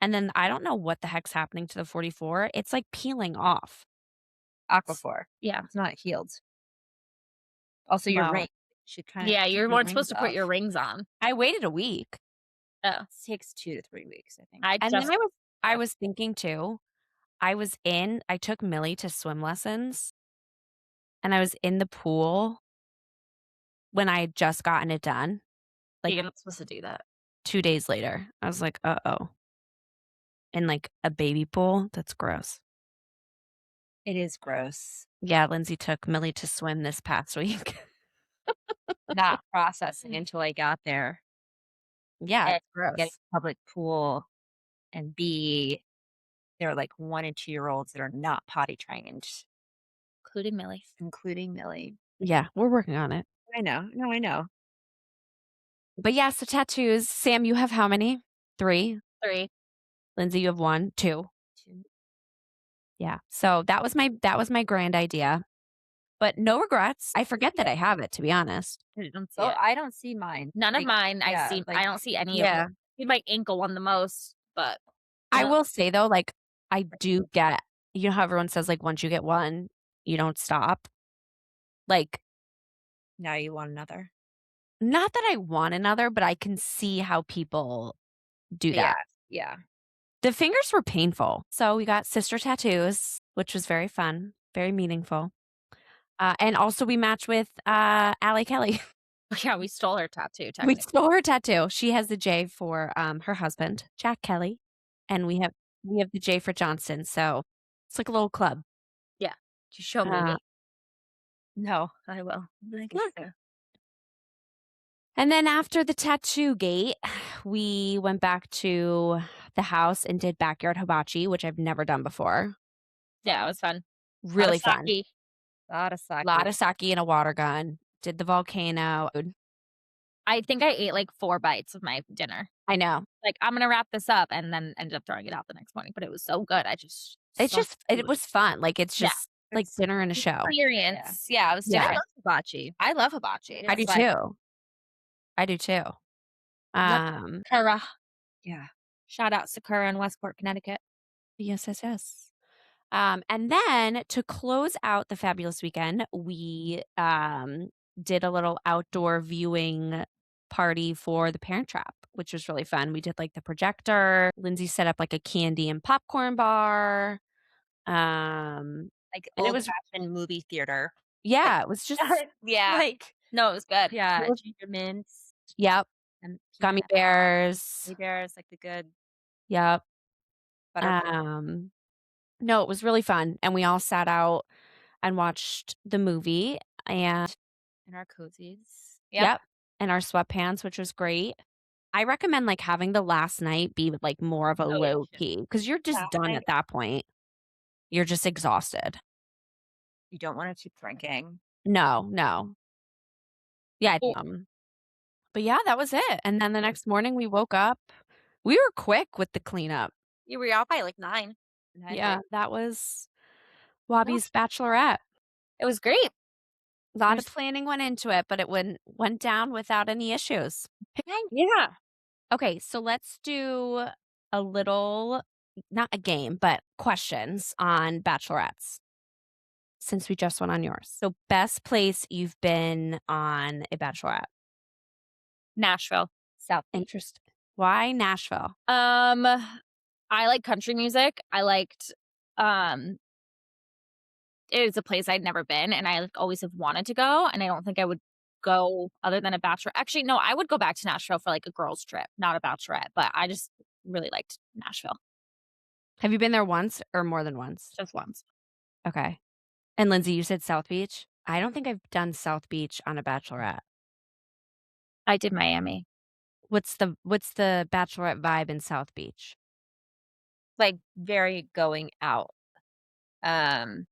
and then I don't know what the heck's happening to the 44. It's, like, peeling off. Aquaphor. yeah. It's not healed. Also, your Well, ring. You should kinda Yeah, keep you your weren't rings supposed to put your off. rings on. I waited a week, Oh, It takes 2 to 3 weeks, I think. I and then just I was thinking too, I took Millie to swim lessons, and I was in the pool when I had just gotten it done, like, you're not supposed to do that. 2 days later. I was like, "Uh-oh." In, like, a baby pool? That's gross. It is gross. Yeah, Lindsay took Millie to swim this past week. Not processing until I got there. Yeah, A, it's getting gross. a public pool, and B, they're like 1 and 2-year-olds that are not potty trained, Including Millie. including Millie. Yeah, we're working on it. I know. No, I know. But yeah, so tattoos. Sam, you have how many? 3? 3. Lindsay, you have 1, 2? 2. Yeah. So that was my grand idea, but no regrets. I forget that I have it, to be honest. I don't see Oh, it. I don't see mine. None of Like, mine yeah, I like, don't see any of Yeah. them. See my ankle one the most, but I no. will say though, like, I do get you know how everyone says, like, once you get one, you don't stop? Like, now you want another. not that I want another, but I can see how people do Yeah, that. yeah. The fingers were painful. So we got sister tattoos, which was very fun, very meaningful. And also we matched with Allie Kelly. Yeah, we stole her tattoo We technically. stole her tattoo. She has the J for her husband, Jack Kelly, and we have the J for Johnson. So it's like a little club. Yeah. You show me. Uh, No, I will. Look. And then after the tattoo gate, we went back to the house and did backyard hibachi, which I've never done before. Yeah, it was fun. Really fun. Sake. Lot of sake. Lot of sake and a water gun. Did the volcano. I think I ate like 4 bites of my dinner. I know. Like, I'm gonna wrap this up, and then ended up throwing it out the next morning, but it was so good. I just It was fun. Like, it's Yeah. just like dinner and a show. experience. Yeah, it was Yeah. I different. love hibachi. I love hibachi. I do It's like, too. I do too. Sakura. yeah. Shout out Sakura in Westport, Connecticut. Yes, yes, yes. And then to close out the fabulous weekend, we did a little outdoor viewing party for the Parent Trap, which was really fun. We did like the projector. Lindsay set up like a candy and popcorn bar. Like And it was old-fashioned movie theater. yeah, it was just Yeah. Like, No, it was good. yeah, It was- ginger mints yep, and gummy peanut bears. gummy bears, like the good Yep. butter. No, it was really fun, and we all sat out and watched the movie, and in our cozies. yep, and our sweatpants, which was great. I recommend, like, having the last night be, like, more of a Oh, yeah, low key because you're just Yeah, done I at that point. You're just exhausted. You don't wanna keep drinking. No, no. Yeah, Oh, but yeah, that was it, and then the next morning we woke up. We were quick with the cleanup. You were out by like 9:30. Yeah, that was No, Wabi's bachelorette. it was great. A lot of There's planning went into it, but it went down without any issues. yeah. Okay, so let's do a little not a game, but questions on bachelorettes since we just went on yours. So best place you've been on a bachelorette? Nashville. South Beach. Interesting. Why Nashville? I like country music. I liked it was a place I'd never been, and I, like, always have wanted to go, and I don't think I would go other than a bachelor actually, no, I would go back to Nashville for, like, a girls' trip, not a bachelorette, but I just really liked Nashville Have you been there once or more than once? just once. Okay. And Lindsay, you said South Beach? I don't think I've done South Beach on a bachelorette. I did Miami. What's the bachelorette vibe in South Beach? Like very going out. Um, And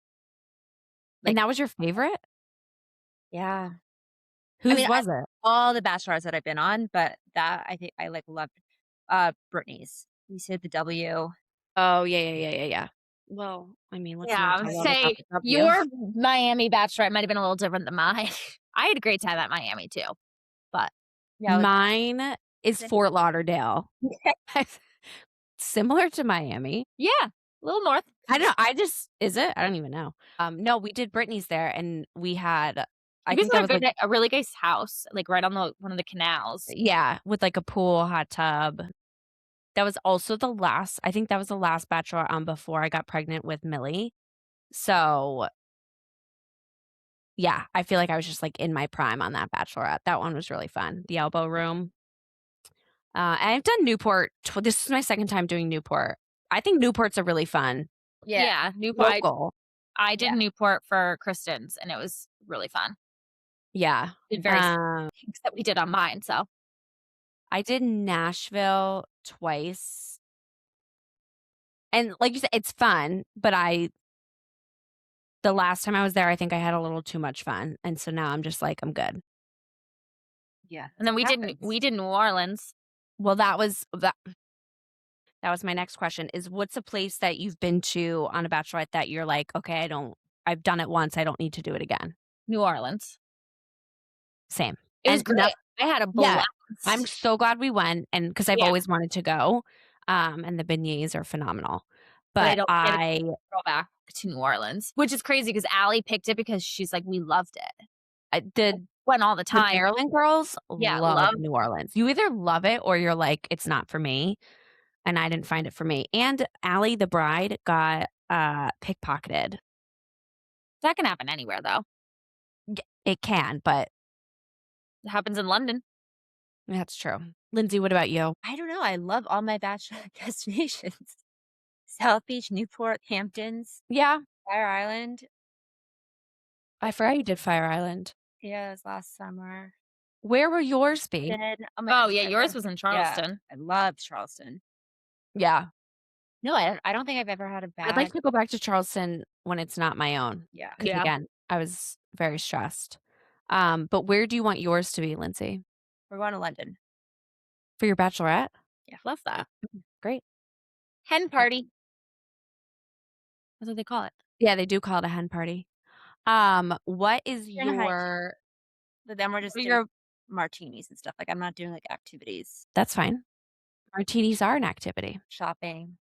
Like that was your favorite? yeah. Whose mean, was it? All the bachelorettes that I've been on, but that I think I like loved Brittany's. We said the W. Oh, yeah. Well, I mean, let's Yeah, not I talk would about say the W. your Miami bachelorette might have been a little different than mine. I had a great time at Miami too, but Yeah, like Mine is Then- Fort Lauderdale. Similar to Miami. yeah, a little north. I don't know, is it? I don't even know. No, we did Brittany's there, and we had I You guys think that got was, like a really nice house, like, right on the one of the canals. yeah, with, like, a pool, hot tub. That was also I think that was the last bachelor on before I got pregnant with Millie. So, yeah, I feel like I was just, like, in my prime on that bachelorette. That one was really fun. The elbow room. And I've done Newport. This is my second time doing Newport. I think Newport's a really fun Yeah, Newport. local. I did Yeah. Newport for Kristen's, and it was really fun. Yeah. Did very Um, things that we did on mine, so I did Nashville twice. And like you said, it's fun, but the last time I was there, I think I had a little too much fun. And so now I'm just like, I'm good. Yeah. and then Happens. we did New Orleans. Well, that was my next question is what's a place that you've been to on a bachelorette that you're like, okay, I've done it once. I don't need to do it again. New Orleans. Same. It was And great. I had a blast. I'm so glad we went, and because I've Yeah. always wanted to go, and the beignets are phenomenal. But I But don't get it. Go back to New Orleans, which is crazy because Allie picked it because she's like, we loved it. Went all the the time. Maryland girls Yeah, love love- New Orleans. You either love it or you're like, it's not for me, and I didn't find it for me. And Allie, the bride, got pickpocketed. That can happen anywhere though. It can, but It happens in London. that's true. Lindsay, what about you? I don't know. I love all my bachelor destinations. South Beach, Newport, Hamptons, Yeah, Fire Island. I forgot you did Fire Island. Yeah, it was last summer. Where will yours be? Then, Oh gosh, yeah, I yours love- was in yeah, Charleston. I love Charleston. Yeah, No, I don't think I've ever had a bad. I'd like to go back to Charleston when it's not my own. Yeah. 'Cause Yeah. again, I was very stressed. But where do you want yours to be, Lindsay? We're going to London. For your bachelorette? Love that. Great. Hen party. That's what they call it. Yeah, they do call it a hen party. What is We're gonna hike. your But then we're just What are doing your martinis and stuff. Like I'm not doing like activities, That's fine. Martinis are an activity. shopping.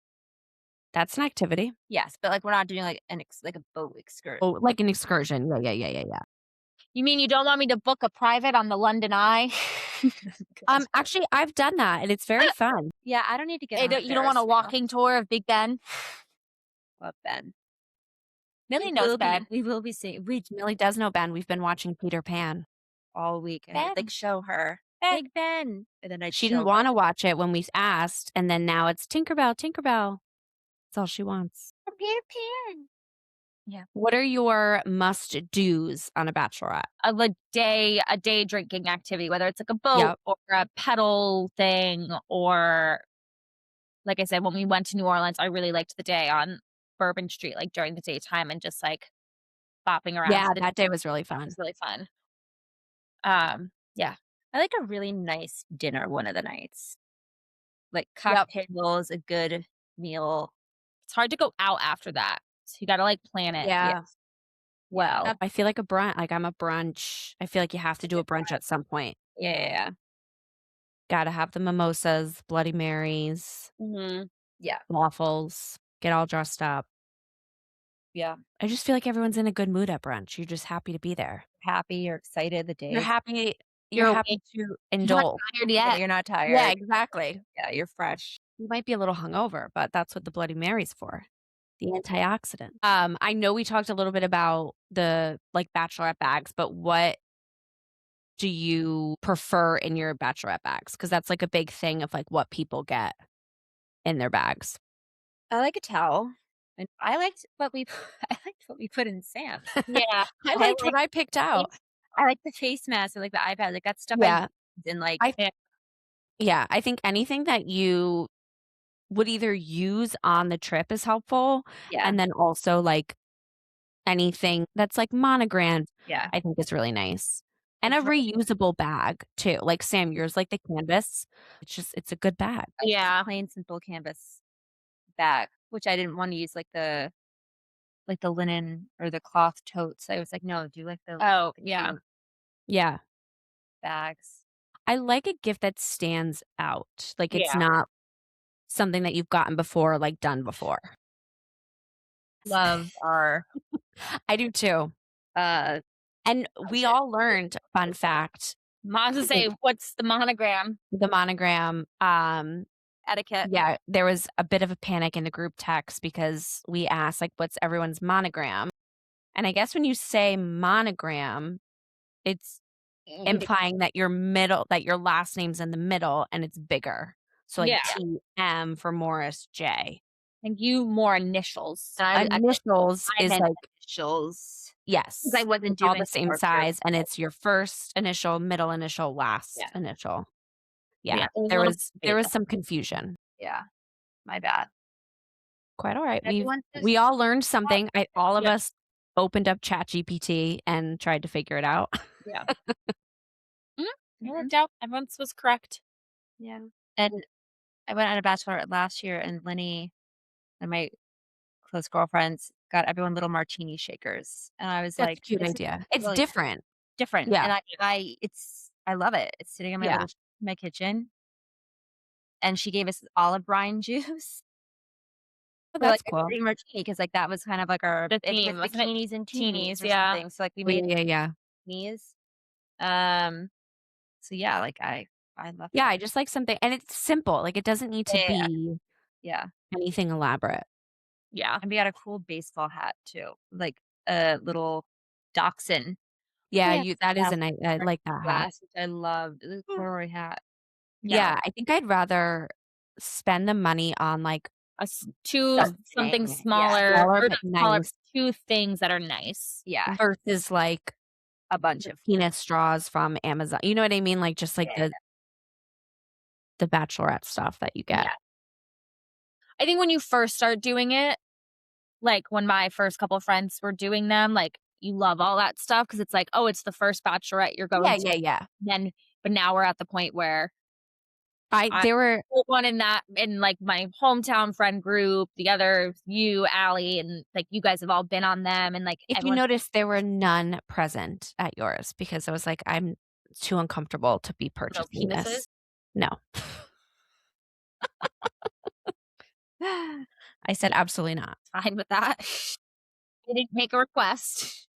That's an activity. Yes, but like we're not doing like like a boat excursion. Oh, like an excursion. Yeah. You mean you don't want me to book a private on the London Eye? Actually, I've done that, and it's very fun. Yeah, I don't need to get. You don't want a walking tour of Big Ben? Love Ben. Millie knows Ben. We will be seeing we Millie does know Ben. We've been watching Peter Pan. all week. And I would, Ben. like show her Ben. Big Ben, and then I She didn't want to watch it when we asked, and then now it's Tinkerbell. That's all she wants. Peter Pan. What are your must-dos on a bachelorette? A day drinking activity, whether it's like a boat Yep. or a pedal thing, or like I said, when we went to New Orleans, I really liked the day on Bourbon Street, like during the daytime, and just like bopping around. Yeah, to the- that day was really It fun. was really fun. Yeah. I like a really nice dinner one of the nights. Like Yep. cocktails, a good meal. It's hard to go out after that. So you gotta, like, plan it Yeah. Yeah. Yeah. well. I feel like I'm a brunch. I feel like you have to do a brunch at some point. Yeah, yeah, yeah. Gotta have the mimosas, Bloody Marys, Mhm. Yeah. waffles, get all dressed up. Yeah. I just feel like everyone's in a good mood at brunch. You're just happy to be there. Happy, you're excited, the You're day. happy you're You're happy awake. to You're not indulge. tired Yeah, yet. you're not Yeah, tired. exactly. Yeah, you're fresh. You might be a little hungover, but that's what the Bloody Mary's for, the antioxidant. I know we talked a little bit about the, like, bachelorette bags, but what do you prefer in your bachelorette bags? Because that's, like, a big thing of, like, what people get in their bags. I like a towel, and I liked what we I liked what we put in Sam's. Yeah. I I liked like what I picked face out. I like the face mask, I like the iPad, like, that stuff I use Yeah. and, like I Yeah. Yeah, I think anything that you would either use on the trip is helpful, yeah, and then also, like, anything that's, like, monogrammed, yeah. I think is really nice. And a It's really reusable bag too, like Sam, yours, like, the canvas. It's a good bag. just Yeah. a plain simple canvas bag, which I didn't wanna use, like, the linen or the cloth totes. I was like, "No, do, like, Oh, the yeah. cute Yeah. bags." I like a gift that stands out, like, it's Yeah. not something that you've gotten before, like, done before. Love our, I do too. uh, And we outfit. all learned, fun fact, I was gonna say, what's the monogram? the monogram, Etiquette. yeah, there was a bit of a panic in the group text because we asked, like, "What's everyone's monogram?" And I guess when you say monogram, it's implying that your last name's in the middle and it's bigger. So, like, Yeah. Yeah, TM for Morris J. And you more initials. and Initials I is meant like initials because I yes, wasn't it's all doing the same portrait. size, and it's your first initial, middle initial, Yeah, last initial. Yeah, Yeah, it was a there little was there beta. was some confusion. yeah, my bad. Quite all right. Everyone We just all learned something. All of Yeah. us opened up ChatGPT and tried to figure it out. Yeah. Mhm. It Mhm. worked out. Everyone's was correct. Yeah, and I went on a bachelorette last year, and Lenny and my close girlfriends got everyone little martini shakers, and I was That's a like, cute "This is idea. It's really different. different," Yeah, and I love it. It's sitting in yeah. my kitchen, and she gave us olive brine juice Oh, for, like, that's a cool. cream martini because like, that was kind of like our The I think theme, it's wasn't it? bikinis and teenies Teenies, or yeah. something, so, like, we Oh, made yeah, yeah, yeah. teenies. Um, so yeah, like, I love Yeah, that. I just like something and it's simple, like, it doesn't need to Yeah, yeah, yeah. be Yeah, anything elaborate. Yeah. and we got a cool baseball hat too, like a little dachshund. Yeah, Yeah. you that is Yeah, a nice I like that hat. glass, which I loved, the corduroy hat. Yeah, Yeah, I think I'd rather spend the money on, like, Choose something something, yeah, smaller smaller or but not smaller, but nice 2 things that are nice. yeah, versus, like, a bunch the of penis straws from Amazon. You know what I mean? Like, just, like, yeah, the bachelorette stuff that you get. yeah, I think when you first start doing it, like, when my first couple of friends were doing them, like, you love all that stuff because it's like, "Oh, it's the first bachelorette you're going Yeah, to." yeah, yeah. Then but now we're at the point where I I there were put one in, like, my hometown friend group, the other you, Allie, and, like, you guys have all been on them, and, like, if you everyone's notice, there were none present at yours because I was like, "I'm too uncomfortable to be no purchasing penises. this." No. I said, "Absolutely not." Fine with that. I didn't make a request.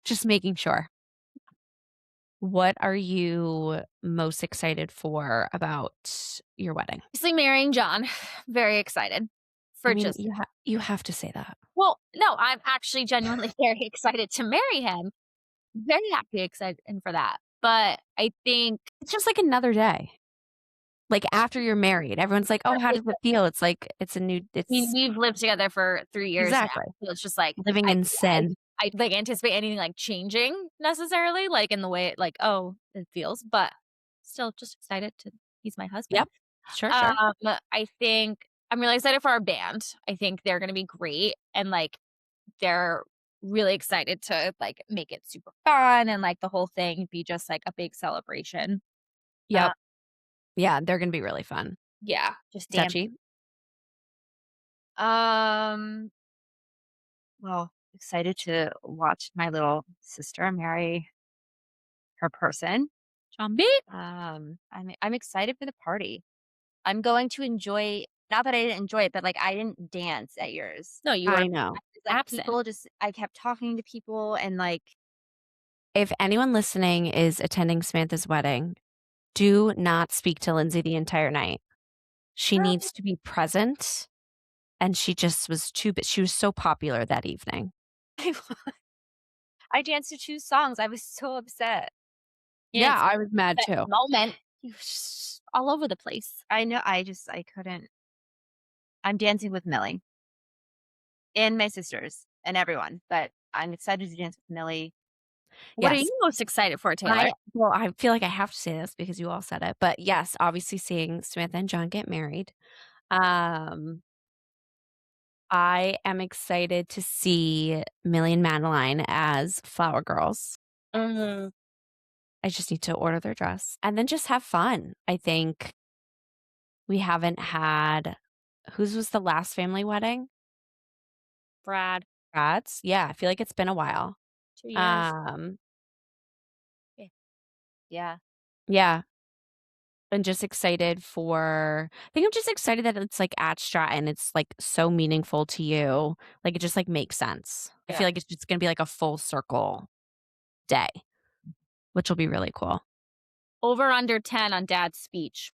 Just making sure. What are you most excited for about your wedding? Obviously marrying John. Very excited I for mean, just you have to say that. well, no, I'm actually genuinely very excited to marry him. Very happy, excited for that. But I think It's just like another day. Like, after you're married, everyone's like, "Oh, how does it feel?" It's like I mean, it's we've lived together for 3 years now, exactly. so it's just like Living in sin. I like anticipate anything like changing necessarily, like in the way it like, oh, it feels, but still just excited to he's my husband. Yep. Sure, sure. I think I'm really excited for our band. I think they're gonna be great and like they're really excited to like make it super fun and like the whole thing be just like a big celebration. Uh, Yep. Yeah, they're gonna be really fun. yeah, just dance. Touchy? Um, well, excited to watch my little sister marry her person. Zombie? I'm excited for the party. I'm going to enjoy, not that I didn't enjoy it, but like I didn't dance at yours. No, you were I know. Like absent. people just I kept talking to people and like If anyone listening is attending Samantha's wedding, do not speak to Lindsay the entire night. She needs to be present, and she just was she was so popular that evening. I danced to 2 songs. I was so upset. Yeah, I was mad That too. moment, he was just all over the place. I know I couldn't. I'm dancing with Millie and my sisters and everyone, but I'm excited to dance with Millie. What are Yes. you most excited for, Taylor? Well, I feel like I have to say this because you all said it, but yes, obviously seeing Samantha and John get married. I am excited to see Millie and Madeline as flower girls. Mhm. I just need to order their dress and then just have fun. I think we haven't had whose was the last family wedding? Brad, Brad's? Yeah, I feel like it's been a while. 2 years. Um, Yeah. yeah, and just excited for I think I'm just excited that it's, like, at Stratton, it's, like, so meaningful to you, like, it just, like, makes sense. I Yeah. feel like it's just gonna be, like, a full circle day, which will be really cool. Over under 10 on dad's speech.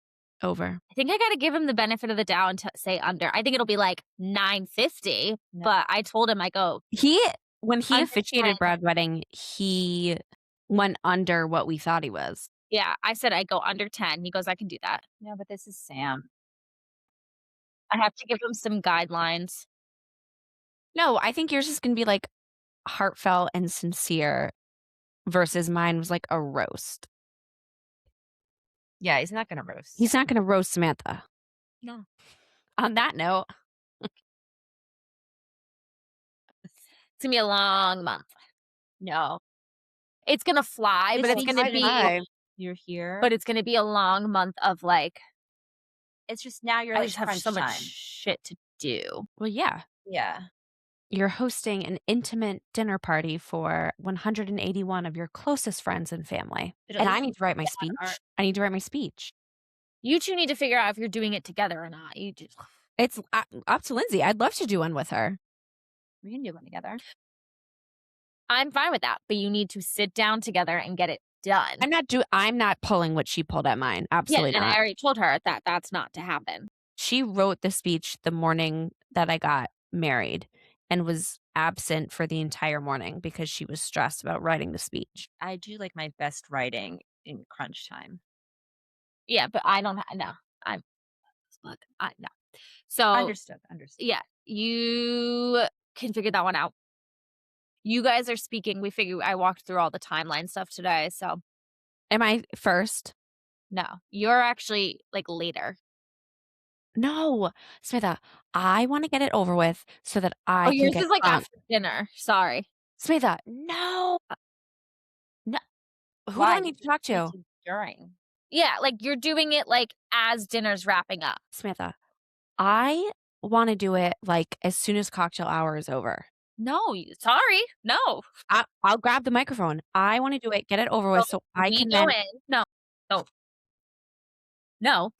Over. I think I gotta give him the benefit of the doubt and say under. I think it'll be like 950, No. but I told him, I go, When he Under officiated 10. Brad's wedding, he went under what we thought he was. yeah, I said I go under 10. He goes, I can do that. No, but this is Sam. I have to give him some guidelines. No, I think yours is gonna be, like, heartfelt and sincere versus mine was, like, a roast. Yeah, he's not gonna roast. He's not gonna roast Samantha. No. On that note, It's gonna be a long month. No. It's gonna fly, but This it's week's gonna be July. You're here. but it's gonna be a long month of like it's just now you're I like just have crunch so much time. shit to do. well, yeah, Yeah. you're hosting an intimate dinner party for 181 of your closest friends and family. But at And I least need to write my our- speech. I need to write my speech. You two need to figure out if you're doing it together or not. You just It's up to Lindsay. I'd love to do one with her. We can do one together. I'm fine with that, but you need to sit down together and get it done. I'm not pulling what she pulled at mine. Yeah, Absolutely and I not. already told her that that's not to happen. She wrote the speech the morning that I got married and was absent for the entire morning because she was stressed about writing the speech. I do like my best writing in crunch time. Yeah, but I don't. No, I'm. Look, no. So Understood. yeah, you can figure that one out. You guys are speaking. I walked through all the timeline stuff today, so Am I first? no, you're actually like later. No, Smitha, I want to get it over with so that I Oh, can yours get is like drunk. after dinner. Sorry. Smitha, no. No. Who do Why? I need to talk to? During. Yeah, like you're doing it like as dinner's wrapping up. Smitha, I want to do it like as soon as cocktail hour is over. No, sorry, no. I'll grab the microphone. I want to do it, get it over with so I we can go then. in. No.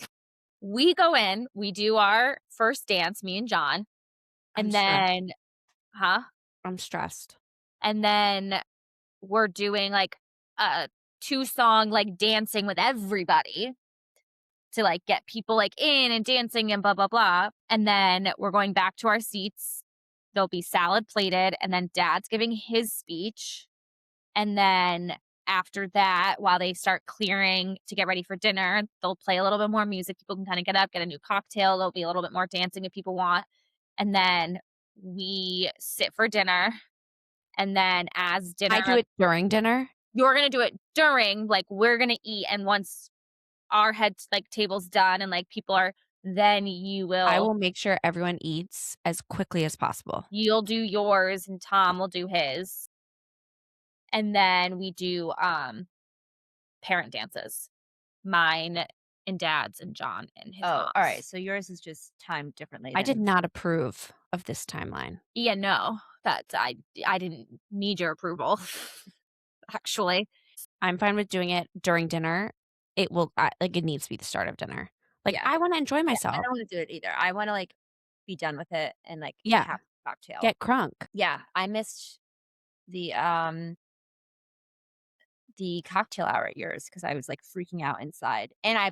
We go in. We do our first dance, me and John, I'm and stressed. then, I'm stressed. and then we're doing like a 2-song like dancing with everybody to like get people like in and dancing and blah blah blah. And then we're going back to our seats. There'll be salad plated, and then Dad's giving his speech. And then after that, while they start clearing to get ready for dinner, they'll play a little bit more music. People can kind of get up, get a new cocktail. There'll be a little bit more dancing if people want. And then we sit for dinner. And then as dinner, I do it during dinner. you're going to do it during, like, we're going to eat. And once our head like table's done and like people are then you I will will make sure everyone eats as quickly as possible. you'll do yours and Tom will do his. And then we do, parent dances. Mine and Dad's and John and his Oh, all right. mom's. So yours is just timed differently I did than not approve of this timeline. Yeah, no, that's I didn't need your approval, actually. I'm fine with doing it during dinner. It will like, it needs to be the start of dinner. Like, yeah. I wanna enjoy Yeah, I myself. don't wanna do it either. I wanna, like, be done with it and, like, Yeah, have a cocktail. get crunk. Yeah, I missed the, um the cocktail hour at yours because I was, like, freaking out inside, and I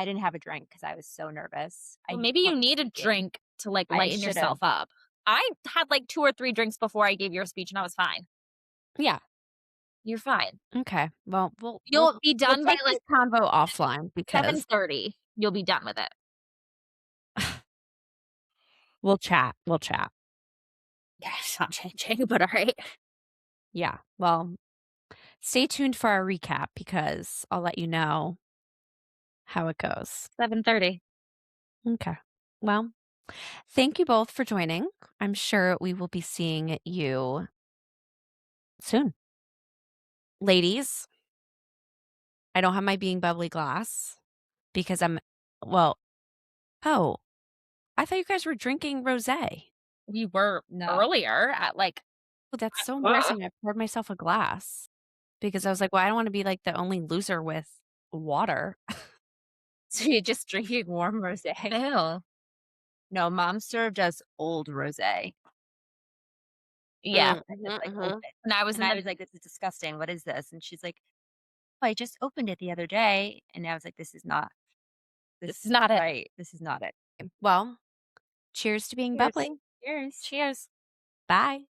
didn't have a drink because I was so nervous. Well, I maybe you wasn't need a speaking. drink to, like, I lighten should've. yourself up. I had, like, 2 or 3 drinks before I gave your speech, and I was fine. Yeah, You're fine. okay. Well, You'll be we'll done by, take this like, convo offline because 7:30. You'll be done with it. we'll chat. Yeah, it's not changing, but alright. Yeah, well, stay tuned for our recap because I'll let you know how it goes. 7:30. Okay. Well, thank you both for joining. I'm sure we will be seeing you soon. Ladies, I don't have my Being Bubbly glass because well, oh, I thought you guys were drinking rosé. We were No. earlier at, like, Oh, that's so uh, embarrassing. I poured myself a glass because I was like, well, I don't want to be like the only loser with water. So you're just drinking warm rosé? ew. No, mom served us old rosé. Yeah, I just, like, opened. and I was And in I the was like, "This is disgusting. What is this?" And she's like, "Oh, I just opened it the other day." And I was like, "This is not this is not it. right. This is not it." Well, cheers to being Cheers. bubbly. Cheers. Cheers. Bye.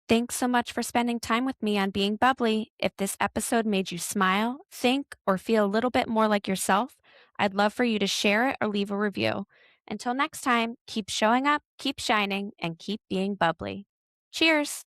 Thanks so much for spending time with me on Being Bubbly. If this episode made you smile, think, or feel a little bit more like yourself, I'd love for you to share it or leave a review. Until next time, keep showing up, keep shining, and keep being bubbly. Cheers.